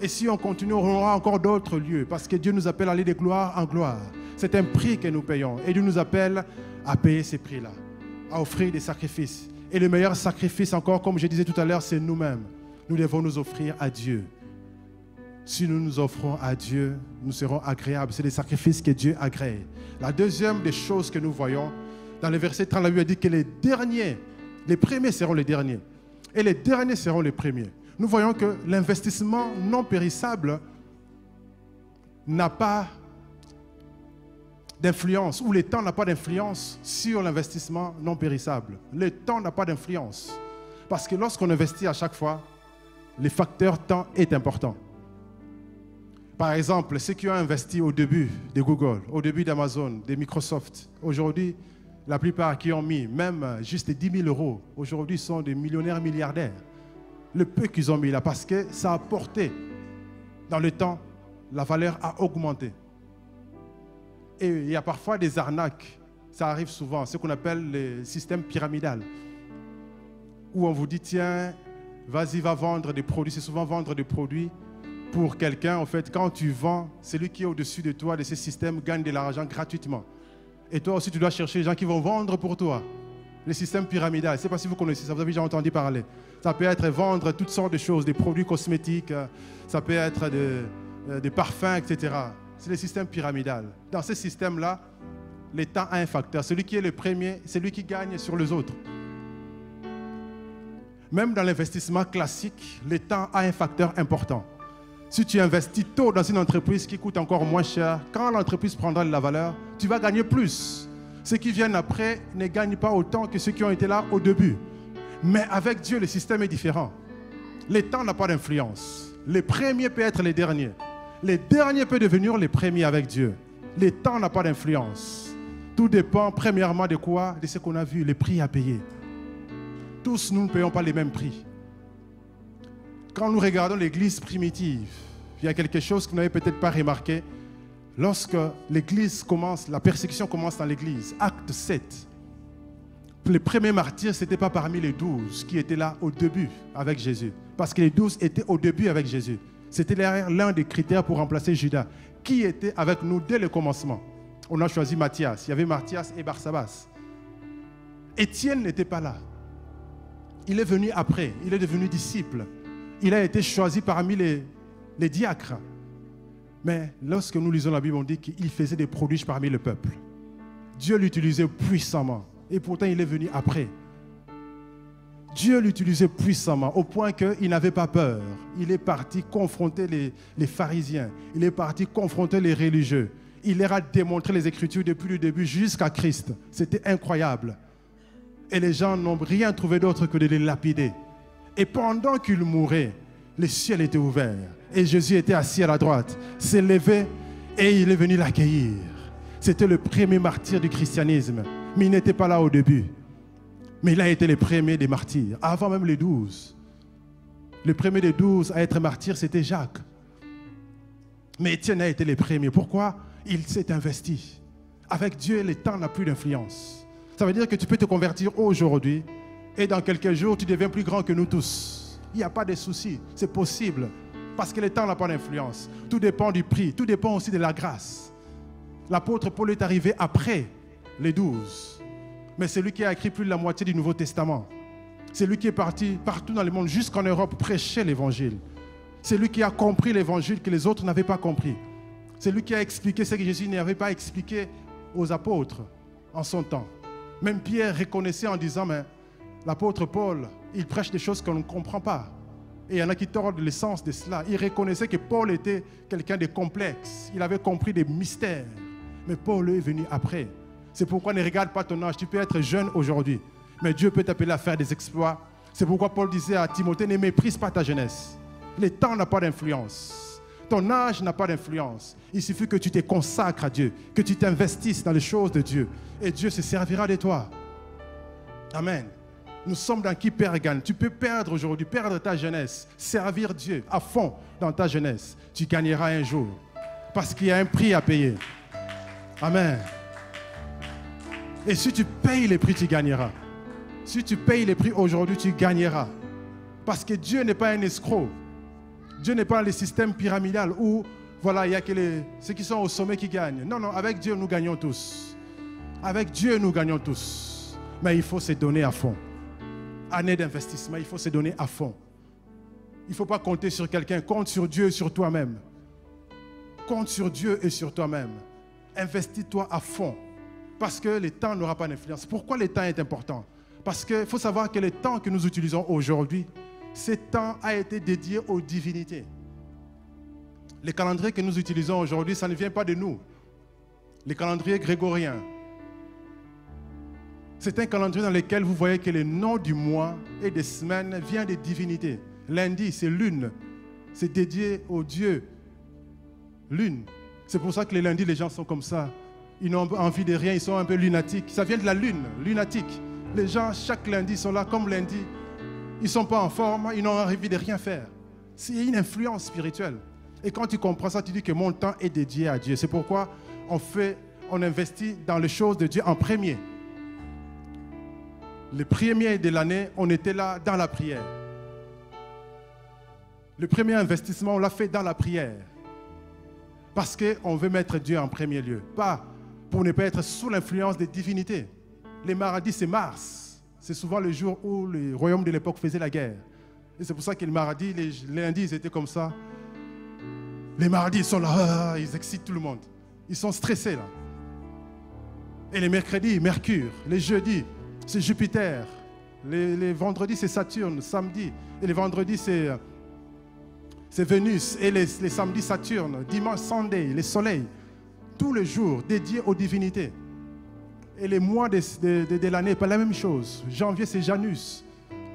Et si on continue, on aura encore d'autres lieux, parce que Dieu nous appelle à aller de gloire en gloire. C'est un prix que nous payons. Et Dieu nous appelle à payer ces prix-là, à offrir des sacrifices. Et le meilleur sacrifice encore, comme je disais tout à l'heure, c'est nous-mêmes. Nous devons nous offrir à Dieu. Si nous nous offrons à Dieu, nous serons agréables. C'est des sacrifices que Dieu agrée. La deuxième des choses que nous voyons, dans le verset 30, la Bible dit que les premiers seront les derniers. Et les derniers seront les premiers. Nous voyons que l'investissement non périssable n'a pas d'influence, ou le temps n'a pas d'influence sur l'investissement non périssable. Le temps n'a pas d'influence. Parce que lorsqu'on investit à chaque fois, le facteur temps est important. Par exemple, ceux qui ont investi au début de Google, au début d'Amazon, de Microsoft, aujourd'hui, la plupart qui ont mis même juste 10 000 €, aujourd'hui sont des millionnaires milliardaires. le peu qu'ils ont mis là, parce que ça a porté dans le temps, la valeur a augmenté. Et il y a parfois des arnaques, ça arrive souvent, ce qu'on appelle le système pyramidal, où on vous dit, tiens, vas-y, va vendre des produits. C'est souvent vendre des produits pour quelqu'un. En fait, quand tu vends, celui qui est au-dessus de toi, de ces systèmes, gagne de l'argent gratuitement. Et toi aussi, tu dois chercher les gens qui vont vendre pour toi. Le système pyramidal, je ne sais pas si vous connaissez ça, vous avez déjà entendu parler. Ça peut être vendre toutes sortes de choses, des produits cosmétiques, ça peut être des parfums, etc. C'est le système pyramidal. Dans ce système-là, le temps a un facteur. Celui qui est le premier, c'est lui qui gagne sur les autres. Même dans l'investissement classique, le temps a un facteur important. Si tu investis tôt dans une entreprise qui coûte encore moins cher, quand l'entreprise prendra de la valeur, tu vas gagner plus. Ceux qui viennent après ne gagnent pas autant que ceux qui ont été là au début. Mais avec Dieu, le système est différent. Le temps n'a pas d'influence. Les premiers peuvent être les derniers. Les derniers peuvent devenir les premiers avec Dieu. Le temps n'a pas d'influence. Tout dépend premièrement de quoi? De ce qu'on a vu, les prix à payer. Tous, nous ne payons pas les mêmes prix. Quand nous regardons l'église primitive, il y a quelque chose que vous n'avez peut-être pas remarqué. Lorsque l'église commence, la persécution commence dans l'église, acte 7. Les premiers martyrs, ce n'était pas parmi les 12 qui étaient là au début avec Jésus. Parce que les 12 étaient au début avec Jésus. C'était l'un des critères pour remplacer Judas. Qui était avec nous dès le commencement? On a choisi Matthias. Il y avait Matthias et Barsabas. Étienne n'était pas là. Il est venu après. Il est devenu disciple. Il a été choisi parmi les diacres. Mais lorsque nous lisons la Bible, on dit qu'il faisait des prodiges parmi le peuple. Dieu l'utilisait puissamment. Et pourtant, il est venu après. Dieu l'utilisait puissamment au point qu'il n'avait pas peur. Il est parti confronter les pharisiens. Il est parti confronter les religieux. Il leur a démontré les Écritures depuis le début jusqu'à Christ. C'était incroyable. Et les gens n'ont rien trouvé d'autre que de les lapider. Et pendant qu'il mourait, le ciel était ouvert. Et Jésus était assis à la droite, s'est levé et il est venu l'accueillir. C'était le premier martyr du christianisme. Mais il n'était pas là au début. Mais il a été le premier des martyrs, avant même les 12. Le premier des 12 à être martyr, c'était Jacques. Mais Étienne a été le premier. Pourquoi? Il s'est investi. Avec Dieu, le temps n'a plus d'influence. Ça veut dire que tu peux te convertir aujourd'hui et dans quelques jours, tu deviens plus grand que nous tous. Il n'y a pas de souci, c'est possible. Parce que le temps n'a pas d'influence. Tout dépend du prix, tout dépend aussi de la grâce. L'apôtre Paul est arrivé après les 12. Mais c'est lui qui a écrit plus de la moitié du Nouveau Testament. C'est lui qui est parti partout dans le monde, jusqu'en Europe, prêcher l'évangile. C'est lui qui a compris l'évangile que les autres n'avaient pas compris. C'est lui qui a expliqué ce que Jésus n'avait pas expliqué aux apôtres en son temps. Même Pierre reconnaissait en disant, mais l'apôtre Paul, il prêche des choses qu'on ne comprend pas. Et il y en a qui tordent le sens de cela. Il reconnaissait que Paul était quelqu'un de complexe. Il avait compris des mystères. Mais Paul est venu après. C'est pourquoi ne regarde pas ton âge. Tu peux être jeune aujourd'hui, mais Dieu peut t'appeler à faire des exploits. C'est pourquoi Paul disait à Timothée, ne méprise pas ta jeunesse. Le temps n'a pas d'influence. Ton âge n'a pas d'influence. Il suffit que tu te consacres à Dieu, que tu t'investisses dans les choses de Dieu. Et Dieu se servira de toi. Amen. Nous sommes dans qui perd gagne. Tu peux perdre aujourd'hui, perdre ta jeunesse, servir Dieu à fond dans ta jeunesse. Tu gagneras un jour. Parce qu'il y a un prix à payer. Amen. Et si tu payes les prix, tu gagneras. Si tu payes les prix aujourd'hui, tu gagneras. Parce que Dieu n'est pas un escroc. Dieu n'est pas le système pyramidal où, voilà, il n'y a que ceux qui sont au sommet qui gagnent. Non, non, avec Dieu, nous gagnons tous. Avec Dieu, nous gagnons tous. Mais il faut se donner à fond. Année d'investissement, il faut se donner à fond. Il ne faut pas compter sur quelqu'un. Compte sur Dieu et sur toi-même. Compte sur Dieu et sur toi-même. Investis-toi à fond. Parce que le temps n'aura pas d'influence. Pourquoi le temps est important? Parce qu'il faut savoir que le temps que nous utilisons aujourd'hui, ce temps a été dédié aux divinités. Le calendrier que nous utilisons aujourd'hui, ça ne vient pas de nous. Le calendrier grégorien. C'est un calendrier dans lequel vous voyez que le nom du mois et des semaines vient des divinités. Lundi, c'est lune. C'est dédié au dieu lune. C'est pour ça que les lundis, les gens sont comme ça. Ils n'ont envie de rien, ils sont un peu lunatiques. Ça vient de la lune, lunatique. Les gens, chaque lundi, sont là comme lundi. Ils ne sont pas en forme, ils n'ont envie de rien faire. C'est une influence spirituelle. Et quand tu comprends ça, tu dis que mon temps est dédié à Dieu. C'est pourquoi on investit dans les choses de Dieu en premier. Le premier de l'année, on était là dans la prière. Le premier investissement, on l'a fait dans la prière. Parce qu'on veut mettre Dieu en premier lieu. Pas pour ne pas être sous l'influence des divinités. Les mardis, c'est Mars. C'est souvent le jour où les royaumes de l'époque faisaient la guerre. Et c'est pour ça que les mardis, les lundis, ils étaient comme ça. Les mardis, ils sont là, ils excitent tout le monde. Ils sont stressés là. Et les mercredis, Mercure. Les jeudis, c'est Jupiter. Les vendredis, c'est Saturne. Samedi. Et les vendredis, c'est Vénus. Et les samedis, Saturne. Dimanche, Sunday, les soleils. Tous les jours dédiés aux divinités. Et les mois de l'année, pas la même chose. Janvier, c'est Janus.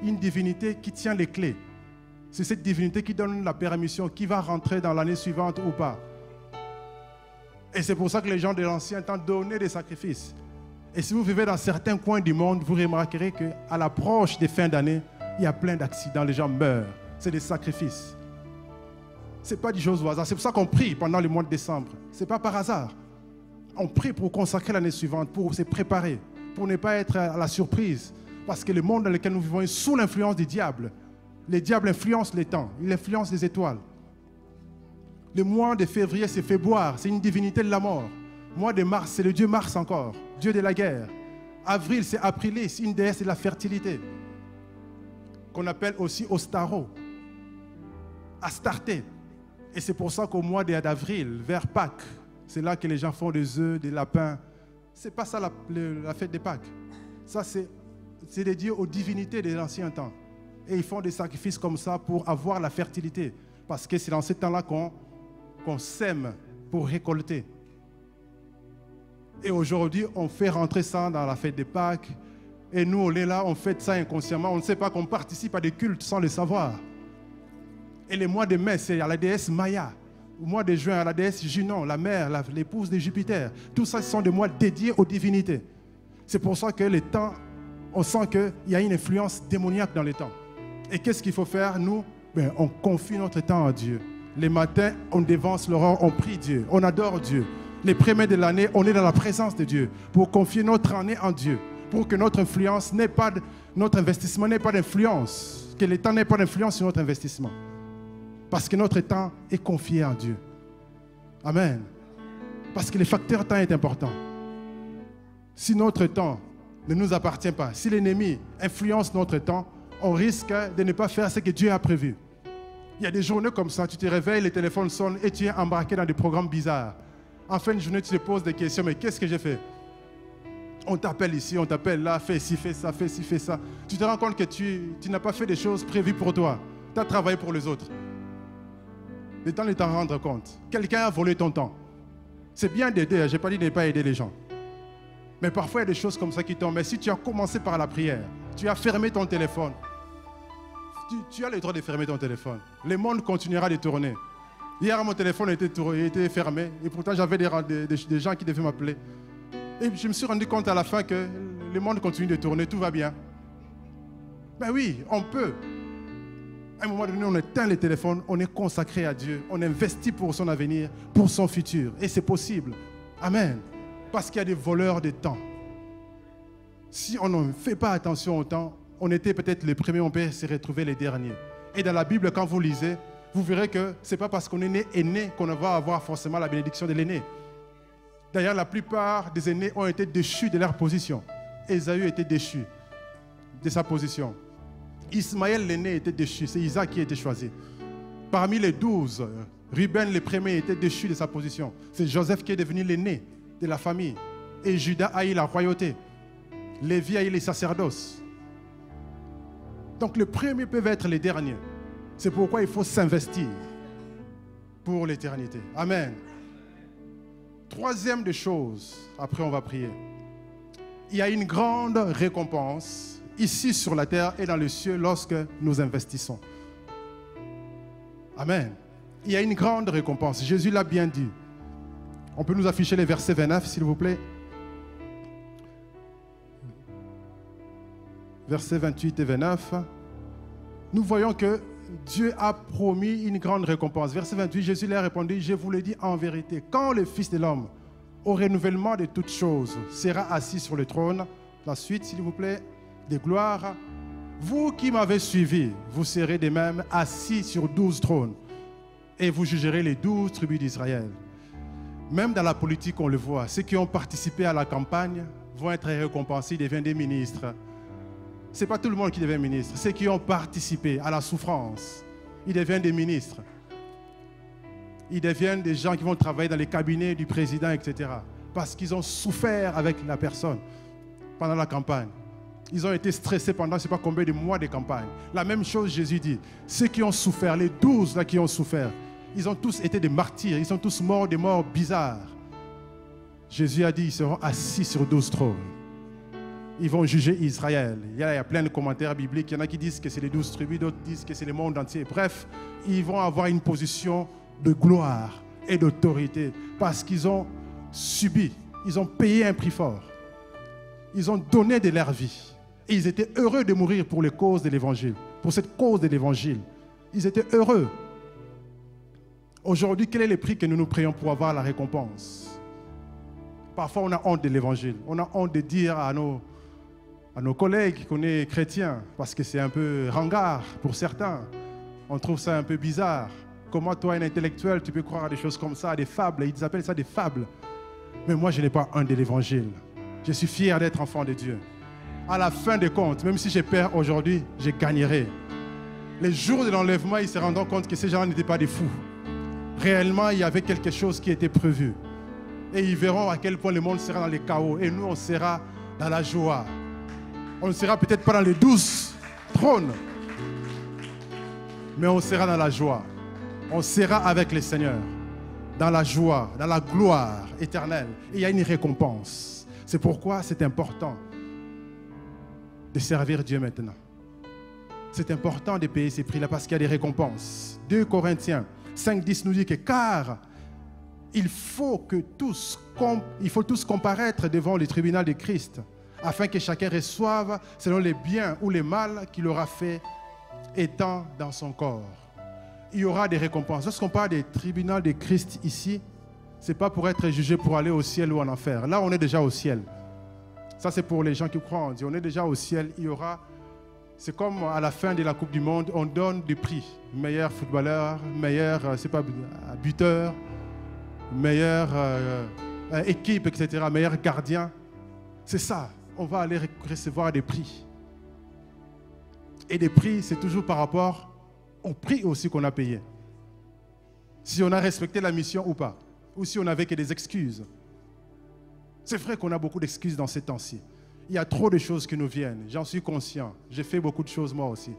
Une divinité qui tient les clés. C'est cette divinité qui donne la permission, qui va rentrer dans l'année suivante ou pas. Et c'est pour ça que les gens de l'ancien temps donnaient des sacrifices. Et si vous vivez dans certains coins du monde, vous remarquerez qu'à l'approche des fins d'année, il y a plein d'accidents, les gens meurent. C'est des sacrifices. Ce n'est pas des choses au hasard. C'est pour ça qu'on prie pendant le mois de décembre. Ce n'est pas par hasard. On prie pour consacrer l'année suivante, pour se préparer, pour ne pas être à la surprise. Parce que le monde dans lequel nous vivons est sous l'influence du diable. Les diables influencent les temps, ils influencent les étoiles. Le mois de février, c'est Féboire, c'est une divinité de la mort. Le mois de mars, c'est le dieu Mars encore, dieu de la guerre. Avril, c'est Aprilis, une déesse de la fertilité, qu'on appelle aussi Ostaro, Astarté. Et c'est pour ça qu'au mois d'avril, vers Pâques, c'est là que les gens font des œufs, des lapins. Ce n'est pas ça la fête des Pâques. Ça, c'est dédié aux divinités de l'ancien temps. Et ils font des sacrifices comme ça pour avoir la fertilité. Parce que c'est dans ce temps-là qu'on sème pour récolter. Et aujourd'hui, on fait rentrer ça dans la fête des Pâques. Et nous, on est là, on fait ça inconsciemment. On ne sait pas qu'on participe à des cultes sans le savoir. Et les mois de mai, c'est à la déesse Maya. Au mois de juin, à la déesse Junon, la mère, l'épouse de Jupiter. Tout ça, ce sont des mois dédiés aux divinités. C'est pour ça que les temps, on sent qu'il y a une influence démoniaque dans les temps. Et qu'est-ce qu'il faut faire, nous? On confie notre temps à Dieu. Les matins, on dévance l'aurore, on prie Dieu, on adore Dieu. Les premiers de l'année, on est dans la présence de Dieu pour confier notre année en Dieu, pour que notre influence notre investissement n'ait pas d'influence, que le temps n'ait pas d'influence sur notre investissement. Parce que notre temps est confié en Dieu. Amen. Parce que le facteur temps est important. Si notre temps ne nous appartient pas, si l'ennemi influence notre temps, on risque de ne pas faire ce que Dieu a prévu. Il y a des journées comme ça, tu te réveilles, le téléphone sonne et tu es embarqué dans des programmes bizarres. En fin de journée, tu te poses des questions, mais qu'est-ce que j'ai fait? On t'appelle ici, on t'appelle là, fais ci, fais ça, fais ci, fais ça. Tu te rends compte que tu n'as pas fait des choses prévues pour toi. Tu as travaillé pour les autres. Le temps de t'en rendre compte. Quelqu'un a volé ton temps. C'est bien d'aider, je n'ai pas dit de ne pas aider les gens. Mais parfois, il y a des choses comme ça qui tombent. Mais si tu as commencé par la prière, tu as fermé ton téléphone, tu as le droit de fermer ton téléphone. Le monde continuera de tourner. Hier, mon téléphone était fermé et pourtant j'avais des gens qui devaient m'appeler. Et je me suis rendu compte à la fin que le monde continue de tourner, tout va bien. Ben oui, on peut. À un moment donné, on éteint les téléphones, on est consacré à Dieu, on investit pour son avenir, pour son futur. Et c'est possible. Amen. Parce qu'il y a des voleurs de temps. Si on ne fait pas attention au temps, on était peut-être les premiers, on peut se retrouver les derniers. Et dans la Bible, quand vous lisez, vous verrez que ce n'est pas parce qu'on est né aîné qu'on va avoir forcément la bénédiction de l'aîné. D'ailleurs, la plupart des aînés ont été déchus de leur position. Ésaü était déchu de sa position. Ismaël l'aîné était déchu, c'est Isaac qui a été choisi. Parmi les 12, Ruben le premier était déchu de sa position. C'est Joseph qui est devenu l'aîné de la famille. Et Judas a eu la royauté. Lévi a eu les sacerdoces. Donc les premiers peuvent être les derniers. C'est pourquoi il faut s'investir pour l'éternité. Amen. Troisième des choses, après on va prier. Il y a une grande récompense ici sur la terre et dans les cieux lorsque nous investissons. Amen. Il y a une grande récompense. Jésus l'a bien dit. On peut nous afficher les versets 29, s'il vous plaît. Versets 28 et 29. nous voyons que Dieu a promis une grande récompense. Verset 28, Jésus leur a répondu, je vous le dis en vérité, quand le Fils de l'homme, au renouvellement de toutes choses, sera assis sur le trône, la suite, s'il vous plaît, de gloire, vous qui m'avez suivi, vous serez de même assis sur 12 trônes et vous jugerez les 12 tribus d'Israël. Même dans la politique, on le voit, ceux qui ont participé à la campagne vont être récompensés, ils deviennent des ministres. Ce n'est pas tout le monde qui devient ministre. Ceux qui ont participé à la souffrance, ils deviennent des ministres. Ils deviennent des gens qui vont travailler dans les cabinets du président, etc. Parce qu'ils ont souffert avec la personne pendant la campagne. Ils ont été stressés pendant je ne sais pas combien de mois de campagne. La même chose, Jésus dit. Ceux qui ont souffert, les 12 là qui ont souffert, ils ont tous été des martyrs. Ils sont tous morts des morts bizarres. Jésus a dit, ils seront assis sur 12 trônes. Ils vont juger Israël. Il y a plein de commentaires bibliques. Il y en a qui disent que c'est les 12 tribus, d'autres disent que c'est le monde entier. Bref, ils vont avoir une position de gloire et d'autorité parce qu'ils ont subi, ils ont payé un prix fort. Ils ont donné de leur vie. Et ils étaient heureux de mourir pour les causes de l'évangile. Pour cette cause de l'évangile. Ils étaient heureux. Aujourd'hui, quel est le prix que nous nous prions pour avoir la récompense? Parfois, on a honte de l'évangile. On a honte de dire à nos collègues qu'on est chrétiens parce que c'est un peu ringard pour certains. On trouve ça un peu bizarre. Comment toi, un intellectuel, tu peux croire à des choses comme ça, des fables? Ils appellent ça des fables. Mais moi, je n'ai pas honte de l'évangile. Je suis fier d'être enfant de Dieu. À la fin des comptes, même si je perds aujourd'hui, je gagnerai. Les jours de l'enlèvement, ils se rendront compte que ces gens n'étaient pas des fous. Réellement, il y avait quelque chose qui était prévu. Et ils verront à quel point le monde sera dans les chaos. Et nous, on sera dans la joie. On ne sera peut-être pas dans les 12 trônes, mais on sera dans la joie. On sera avec le Seigneur, dans la joie, dans la gloire éternelle. Et il y a une récompense. C'est pourquoi c'est important de servir Dieu maintenant. C'est important de payer ces prix-là parce qu'il y a des récompenses. 2 Corinthiens 5:10 nous dit que car il faut tous comparaître devant le tribunal de Christ afin que chacun reçoive selon les biens ou les mal qu'il aura fait étant dans son corps. Il y aura des récompenses. Lorsqu'on parle des tribunaux de Christ ici, ce n'est pas pour être jugé pour aller au ciel ou en enfer. Là, on est déjà au ciel. Ça, c'est pour les gens qui croient en Dieu. On est déjà au ciel. Il y aura... C'est comme à la fin de la Coupe du Monde, on donne des prix. Meilleur footballeur, meilleur buteur, meilleure équipe, etc., meilleur gardien. C'est ça. On va aller recevoir des prix. Et des prix, c'est toujours par rapport au prix aussi qu'on a payé. Si on a respecté la mission ou pas. Ou si on n'avait que des excuses. C'est vrai qu'on a beaucoup d'excuses dans ces temps-ci. Il y a trop de choses qui nous viennent. J'en suis conscient. J'ai fait beaucoup de choses moi aussi.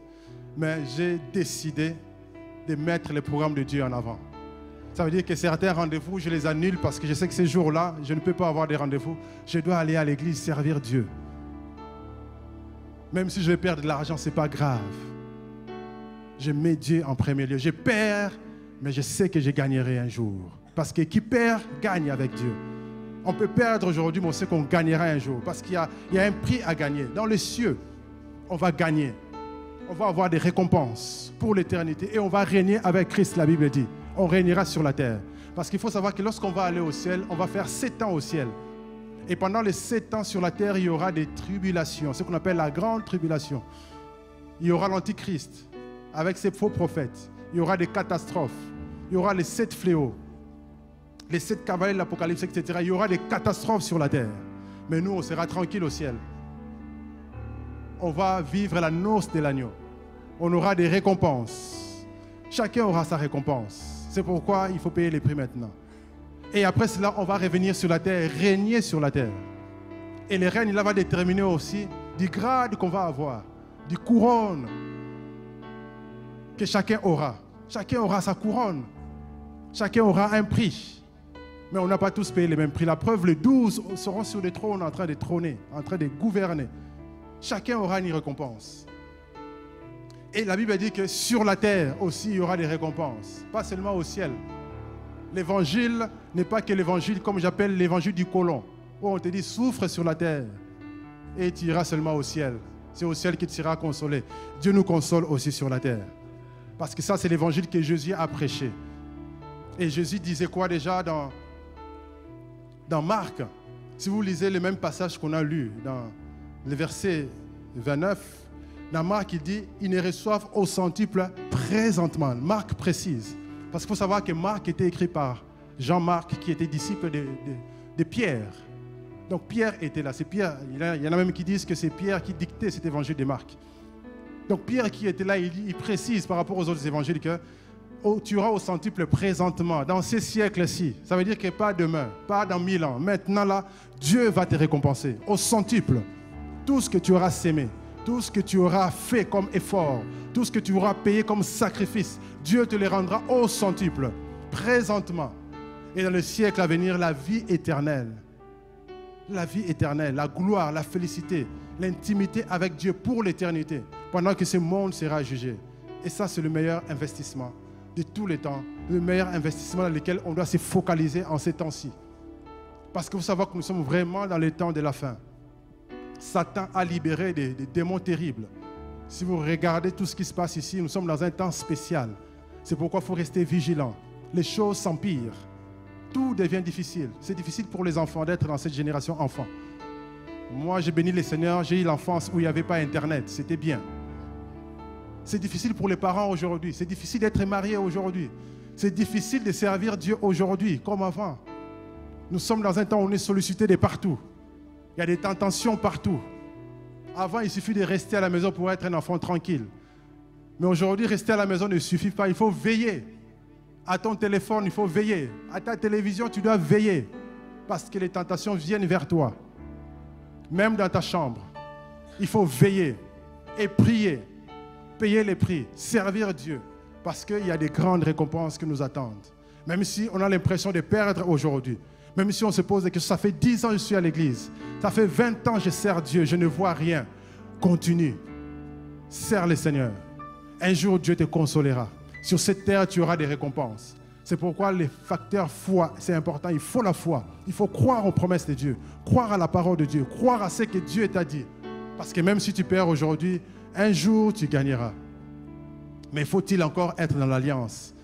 Mais j'ai décidé de mettre le programme de Dieu en avant. Ça veut dire que certains rendez-vous, je les annule parce que je sais que ces jours-là, je ne peux pas avoir des rendez-vous. Je dois aller à l'église servir Dieu. Même si je vais perdre de l'argent, ce n'est pas grave. Je mets Dieu en premier lieu. Je perds, mais je sais que je gagnerai un jour. Parce que qui perd, gagne avec Dieu. On peut perdre aujourd'hui, mais on sait qu'on gagnera un jour. Parce qu'il y a un prix à gagner. Dans les cieux, on va gagner. On va avoir des récompenses pour l'éternité. Et on va régner avec Christ, la Bible dit. On régnera sur la terre. Parce qu'il faut savoir que lorsqu'on va aller au ciel, on va faire 7 ans au ciel. Et pendant les 7 ans sur la terre, il y aura des tribulations. Ce qu'on appelle la grande tribulation. Il y aura l'antichrist avec ses faux prophètes. Il y aura des catastrophes. Il y aura les 7 fléaux. Les 7 cavaliers de l'Apocalypse, etc. Il y aura des catastrophes sur la terre. Mais nous, on sera tranquille au ciel. On va vivre la noce de l'agneau. On aura des récompenses. Chacun aura sa récompense. C'est pourquoi il faut payer les prix maintenant. Et après cela, on va revenir sur la terre, régner sur la terre. Et le règne, là, va déterminer aussi du grade qu'on va avoir, du couronne que chacun aura. Chacun aura sa couronne. Chacun aura un prix. Mais on n'a pas tous payé les mêmes prix. La preuve, les 12 seront sur des trônes en train de trôner, en train de gouverner. Chacun aura une récompense. Et la Bible dit que sur la terre aussi, il y aura des récompenses. Pas seulement au ciel. L'évangile n'est pas que l'évangile, comme j'appelle l'évangile du colon, où on te dit souffre sur la terre et tu iras seulement au ciel. c'est au ciel que tu seras consolé. Dieu nous console aussi sur la terre. Parce que ça, c'est l'évangile que Jésus a prêché. Et Jésus disait quoi déjà dans Marc? Si vous lisez le même passage qu'on a lu dans le verset 29, dans Marc, il dit, ils ne reçoivent au centuple présentement. Marc précise. Parce qu'il faut savoir que Marc était écrit par Jean-Marc, qui était disciple de Pierre. Donc Pierre était là. C'est Pierre. Il y en a même qui disent que c'est Pierre qui dictait cet évangile de Marc. Donc Pierre qui était là, il précise par rapport aux autres évangiles que tu auras au centuple présentement, dans ces siècles-ci. Ça veut dire que pas demain, pas dans 1000 ans. Maintenant là, Dieu va te récompenser au centuple. Tout ce que tu auras sémé, tout ce que tu auras fait comme effort, tout ce que tu auras payé comme sacrifice, Dieu te le rendra au centuple, présentement. Et dans le siècle à venir, la vie éternelle. La vie éternelle, la gloire, la félicité, l'intimité avec Dieu pour l'éternité, pendant que ce monde sera jugé. Et ça, c'est le meilleur investissement de tous les temps, le meilleur investissement dans lequel on doit se focaliser en ces temps-ci. Parce que vous savez que nous sommes vraiment dans les temps de la fin. Satan a libéré des démons terribles. Si vous regardez tout ce qui se passe ici, nous sommes dans un temps spécial. C'est pourquoi il faut rester vigilant. Les choses s'empirent. Tout devient difficile. C'est difficile pour les enfants d'être dans cette génération enfant. Moi, j'ai béni le Seigneur, j'ai eu l'enfance où il n'y avait pas Internet. C'était bien. C'est difficile pour les parents aujourd'hui. C'est difficile d'être marié aujourd'hui. C'est difficile de servir Dieu aujourd'hui, comme avant. Nous sommes dans un temps où on est sollicité de partout. Il y a des tentations partout. Avant, il suffit de rester à la maison pour être un enfant tranquille. Mais aujourd'hui, rester à la maison ne suffit pas. Il faut veiller. À ton téléphone, il faut veiller. À ta télévision, tu dois veiller. Parce que les tentations viennent vers toi. Même dans ta chambre. Il faut veiller et prier. Payer les prix. Servir Dieu. Parce qu'il y a des grandes récompenses qui nous attendent. Même si on a l'impression de perdre aujourd'hui. Même si on se pose des questions. Ça fait 10 ans que je suis à l'église. Ça fait 20 ans que je sers Dieu. Je ne vois rien. Continue. Sers le Seigneur. Un jour, Dieu te consolera. Sur cette terre, tu auras des récompenses. C'est pourquoi les facteurs foi, c'est important. Il faut la foi. Il faut croire aux promesses de Dieu. Croire à la parole de Dieu. Croire à ce que Dieu t'a dit. Parce que même si tu perds aujourd'hui, un jour, tu gagneras. Mais faut-il encore être dans l'alliance?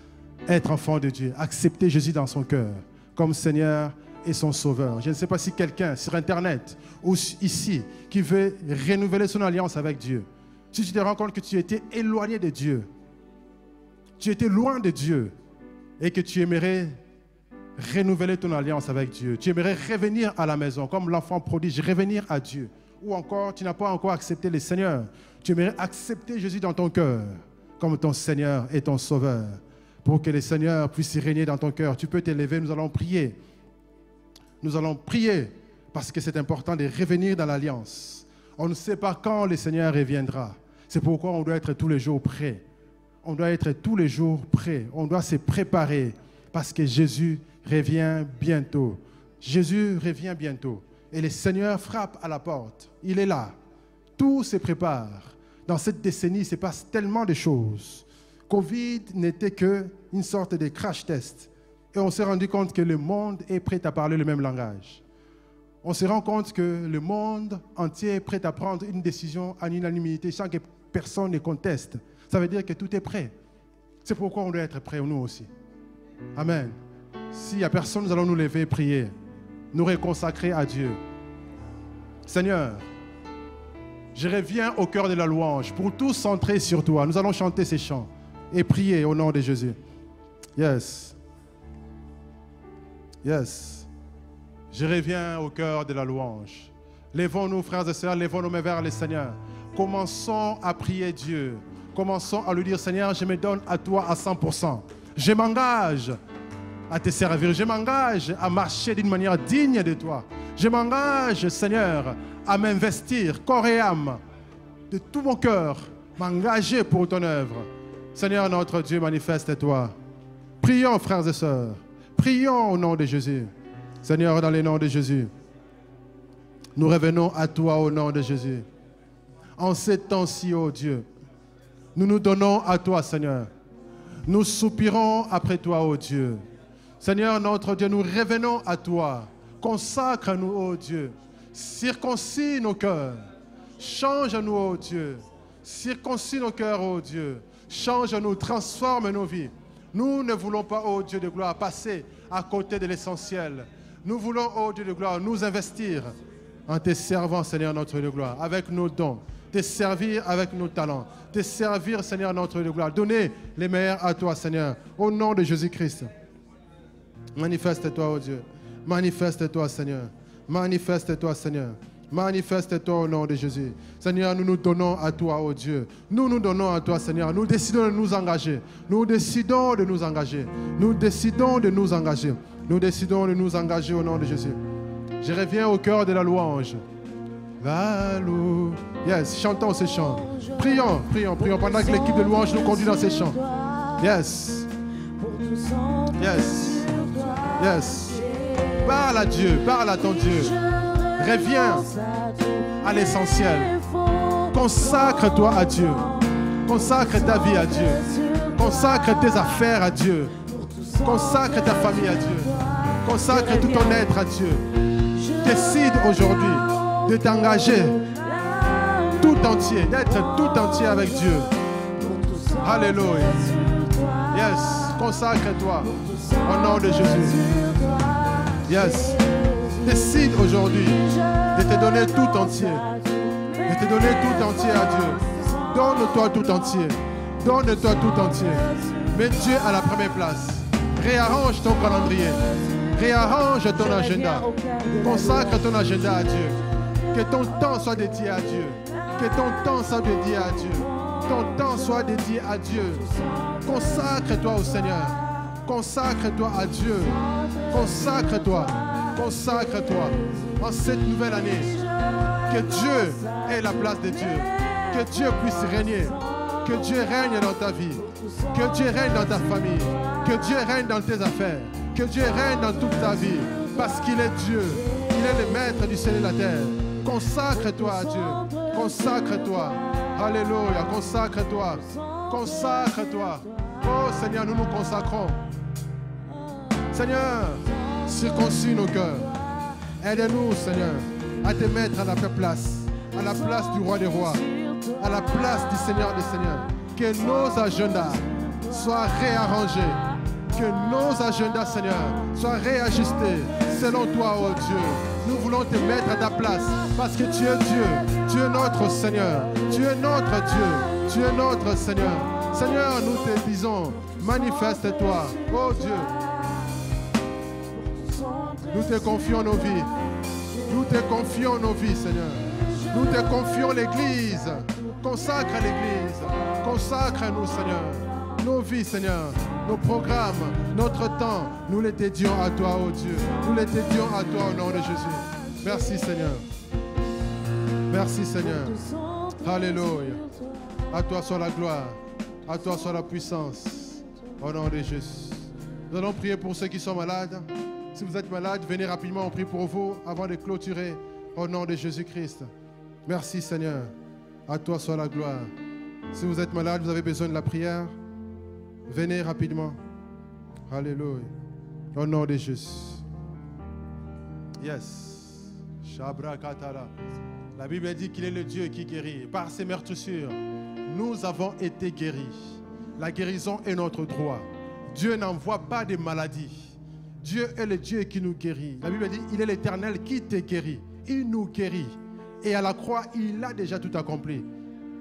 Être enfant de Dieu. Accepter Jésus dans son cœur. Comme Seigneur et son Sauveur. Je ne sais pas si quelqu'un sur Internet ou ici qui veut renouveler son alliance avec Dieu. Si tu te rends compte que tu étais éloigné de Dieu. Tu étais loin de Dieu et que tu aimerais renouveler ton alliance avec Dieu. Tu aimerais revenir à la maison comme l'enfant prodige, revenir à Dieu. Ou encore, tu n'as pas encore accepté le Seigneur. Tu aimerais accepter Jésus dans ton cœur comme ton Seigneur et ton Sauveur. Pour que le Seigneur puisse régner dans ton cœur. Tu peux t'élever, nous allons prier. Nous allons prier parce que c'est important de revenir dans l'alliance. On ne sait pas quand le Seigneur reviendra. C'est pourquoi on doit être tous les jours prêts. On doit être tous les jours prêts. On doit se préparer parce que Jésus revient bientôt. Jésus revient bientôt. Et le Seigneur frappe à la porte. Il est là. Tout se prépare. Dans cette décennie, il se passe tellement de choses. Covid n'était qu'une sorte de crash test. Et on s'est rendu compte que le monde est prêt à parler le même langage. On se rend compte que le monde entier est prêt à prendre une décision en unanimité sans que personne ne conteste. Ça veut dire que tout est prêt. C'est pourquoi on doit être prêt, nous aussi. Amen. S'il n'y a personne, nous allons nous lever et prier. Nous reconsacrer à Dieu. Seigneur, je reviens au cœur de la louange pour tout centrer sur toi. Nous allons chanter ces chants et prier au nom de Jésus. Yes. Yes. Je reviens au cœur de la louange. Lèvons-nous, frères et sœurs, lèvons nos mains vers le Seigneur. Commençons à prier Dieu. Commençons à lui dire, Seigneur, je me donne à toi à 100%. Je m'engage à te servir. Je m'engage à marcher d'une manière digne de toi. Je m'engage, Seigneur, à m'investir corps et âme de tout mon cœur, m'engager pour ton œuvre. Seigneur notre Dieu, manifeste-toi. Prions, frères et sœurs. Prions au nom de Jésus. Seigneur, dans le nom de Jésus, nous revenons à toi au nom de Jésus. En ces temps-ci, ô Dieu, nous nous donnons à toi, Seigneur. Nous soupirons après toi, ô Dieu. Seigneur, notre Dieu, nous revenons à toi. Consacre-nous, ô Dieu. Circoncis nos cœurs. Change-nous, oh Dieu. Circoncis nos cœurs, oh Dieu. Change-nous, transforme nos vies. Nous ne voulons pas, oh Dieu de gloire, passer à côté de l'essentiel. Nous voulons, oh Dieu de gloire, nous investir en te servant, Seigneur, notre Dieu de gloire, avec nos dons, te servir avec nos talents, te servir, Seigneur, notre Dieu de gloire. Donner les meilleurs à toi, Seigneur, au nom de Jésus-Christ. Manifeste-toi, oh Dieu. Manifeste-toi, Seigneur. Manifeste-toi, Seigneur. Manifeste-toi au nom de Jésus. Seigneur, nous nous donnons à toi, oh Dieu. Nous nous donnons à toi, Seigneur. Nous décidons de nous engager. Nous décidons de nous engager. Nous décidons de nous engager. Nous décidons de nous engager au nom de Jésus. Je reviens au cœur de la louange. La louange. Yes, chantons ces chants. Prions, prions, prions pendant que l'équipe de louange nous conduit dans ces chants. Yes. Yes. Yes. Parle à Dieu, parle à ton Dieu. Reviens à l'essentiel. Consacre-toi à Dieu. Consacre ta vie à Dieu. Consacre tes affaires à Dieu. Consacre ta famille à Dieu. Consacre tout ton être à Dieu. Décide aujourd'hui de t'engager tout entier, d'être tout entier avec Dieu. Alléluia. Yes, consacre-toi au nom de Jésus. Yes. Décide aujourd'hui de te donner tout entier. De te donner tout entier à Dieu. Donne-toi tout entier. Donne-toi tout entier. Mets Dieu à la première place. Réarrange ton calendrier. Réarrange ton agenda. Consacre ton agenda à Dieu. Que ton temps soit dédié à Dieu. Que ton temps soit dédié à Dieu. Ton temps soit dédié à Dieu. Consacre-toi au Seigneur. Consacre-toi à Dieu. Consacre-toi. Consacre-toi en cette nouvelle année. Que Dieu ait la place de Dieu. Que Dieu puisse régner. Que Dieu règne dans ta vie. Que Dieu règne dans ta famille. Que Dieu règne dans tes affaires. Que Dieu règne dans toute ta vie. Parce qu'il est Dieu. Il est le maître du ciel et de la terre. Consacre-toi à Dieu. Consacre-toi. Alléluia. Consacre-toi. Consacre-toi. Oh Seigneur, nous nous consacrons. Seigneur, circoncis nos cœurs. Aide-nous, Seigneur, à te mettre à la place du roi des rois, à la place du Seigneur des seigneurs. Que nos agendas soient réarrangés. Que nos agendas, Seigneur, soient réajustés selon toi, oh Dieu. Nous voulons te mettre à ta place parce que tu es Dieu. Tu es notre Seigneur. Tu es notre Dieu. Tu es notre Seigneur. Seigneur, nous te disons, manifeste-toi, oh Dieu. Nous te confions nos vies. Nous te confions nos vies, Seigneur. Nous te confions l'Église. Consacre l'Église. Consacre-nous, Seigneur. Nos vies, Seigneur. Nos programmes, notre temps, nous les dédions à toi, oh Dieu. Nous les dédions à toi au nom de Jésus. Merci, Seigneur. Merci, Seigneur. Alléluia. À toi soit la gloire. À toi soit la puissance. Au nom de Jésus. Nous allons prier pour ceux qui sont malades. Si vous êtes malade, venez rapidement, on prie pour vous avant de clôturer au nom de Jésus-Christ. Merci Seigneur. À toi soit la gloire. Si vous êtes malade, vous avez besoin de la prière, venez rapidement. Alléluia. Au nom de Jésus. Yes. Shabra Katara. La Bible dit qu'il est le Dieu qui guérit. Par ses meurtrissures, nous avons été guéris. La guérison est notre droit. Dieu n'envoie pas de maladies. Dieu est le Dieu qui nous guérit. La Bible dit, il est l'Éternel qui te guérit. Il nous guérit. Et à la croix, il a déjà tout accompli.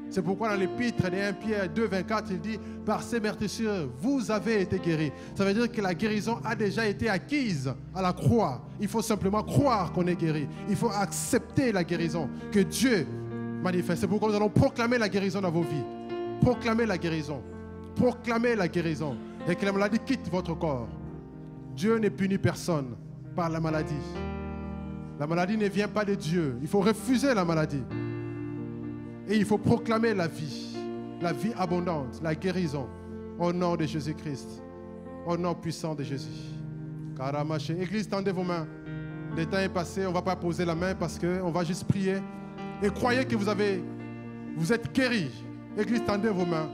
C'est pourquoi dans l'épître de 1 Pierre 2, 24, il dit, par ces meurtrissures, vous avez été guéris. Ça veut dire que la guérison a déjà été acquise à la croix. Il faut simplement croire qu'on est guéri. Il faut accepter la guérison que Dieu manifeste. C'est pourquoi nous allons proclamer la guérison dans vos vies. Proclamer la guérison. Proclamer la guérison. Et que la maladie quitte votre corps. Dieu ne punit personne par la maladie. La maladie ne vient pas de Dieu. Il faut refuser la maladie. Et il faut proclamer la vie abondante, la guérison, au nom de Jésus-Christ, au nom puissant de Jésus. Karamaché. Église, tendez vos mains. Le temps est passé, on ne va pas poser la main parce qu'on va juste prier. Et croyez que vous êtes guéris. Église, tendez vos mains.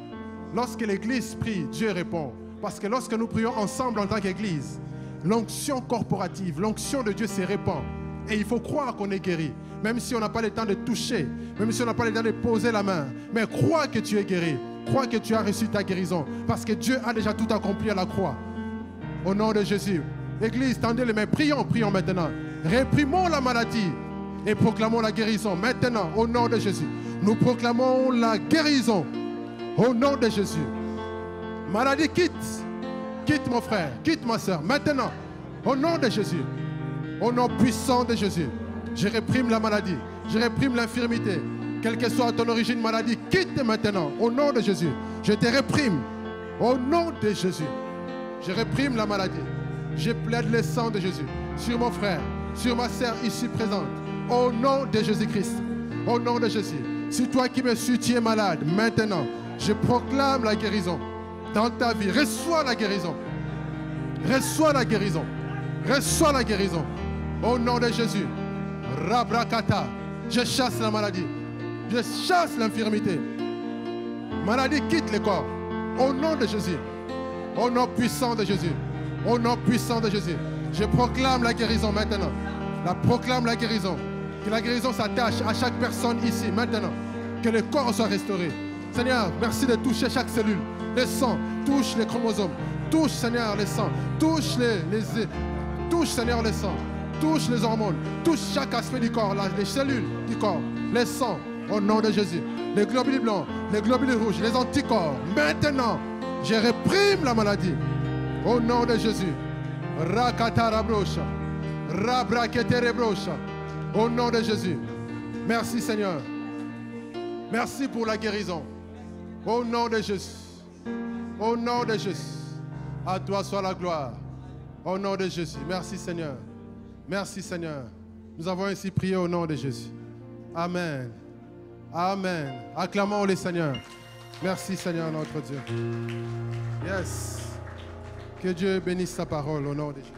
Lorsque l'Église prie, Dieu répond. Parce que lorsque nous prions ensemble en tant qu'Église, l'onction corporative, l'onction de Dieu se répand. Et il faut croire qu'on est guéri. Même si on n'a pas le temps de toucher, même si on n'a pas le temps de poser la main. Mais crois que tu es guéri. Crois que tu as reçu ta guérison. Parce que Dieu a déjà tout accompli à la croix. Au nom de Jésus. Église, tendez les mains. Prions, prions maintenant. Réprimons la maladie et proclamons la guérison. Maintenant, au nom de Jésus. Nous proclamons la guérison. Au nom de Jésus. Maladie, quitte. Quitte mon frère, quitte ma soeur. Maintenant, au nom de Jésus. Au nom puissant de Jésus. Je réprime la maladie. Je réprime l'infirmité. Quelle que soit ton origine maladie, quitte maintenant. Au nom de Jésus. Je te réprime. Au nom de Jésus. Je réprime la maladie. Je plaide le sang de Jésus sur mon frère, sur ma sœur ici présente. Au nom de Jésus-Christ. Au nom de Jésus. Si toi qui me suis, tu es malade, maintenant, je proclame la guérison dans ta vie. Reçois la guérison. Reçois la guérison. Reçois la guérison. Au nom de Jésus. Rabrakata. Je chasse la maladie. Je chasse l'infirmité. Maladie, quitte le corps. Au nom de Jésus. Au nom puissant de Jésus. Au nom puissant de Jésus. Je proclame la guérison maintenant. Je proclame la guérison. Que la guérison s'attache à chaque personne ici maintenant. Que le corps soit restauré. Seigneur, merci de toucher chaque cellule. Le sang, touche les chromosomes. Touche, Seigneur, le sang. Touche touche, Seigneur, le sang. Touche les hormones. Touche chaque aspect du corps, les cellules du corps. Le sang, au nom de Jésus. Les globules blancs, les globules rouges, les anticorps. Maintenant, je réprime la maladie. Au nom de Jésus. Rakatarabrocha. Rabraketerebrocha. Au nom de Jésus. Merci, Seigneur. Merci pour la guérison. Au nom de Jésus. Au nom de Jésus. À toi soit la gloire. Au nom de Jésus. Merci, Seigneur. Merci, Seigneur. Nous avons ainsi prié au nom de Jésus. Amen. Amen. Acclamons le Seigneur. Merci, Seigneur, notre Dieu. Yes. Que Dieu bénisse sa parole au nom de Jésus.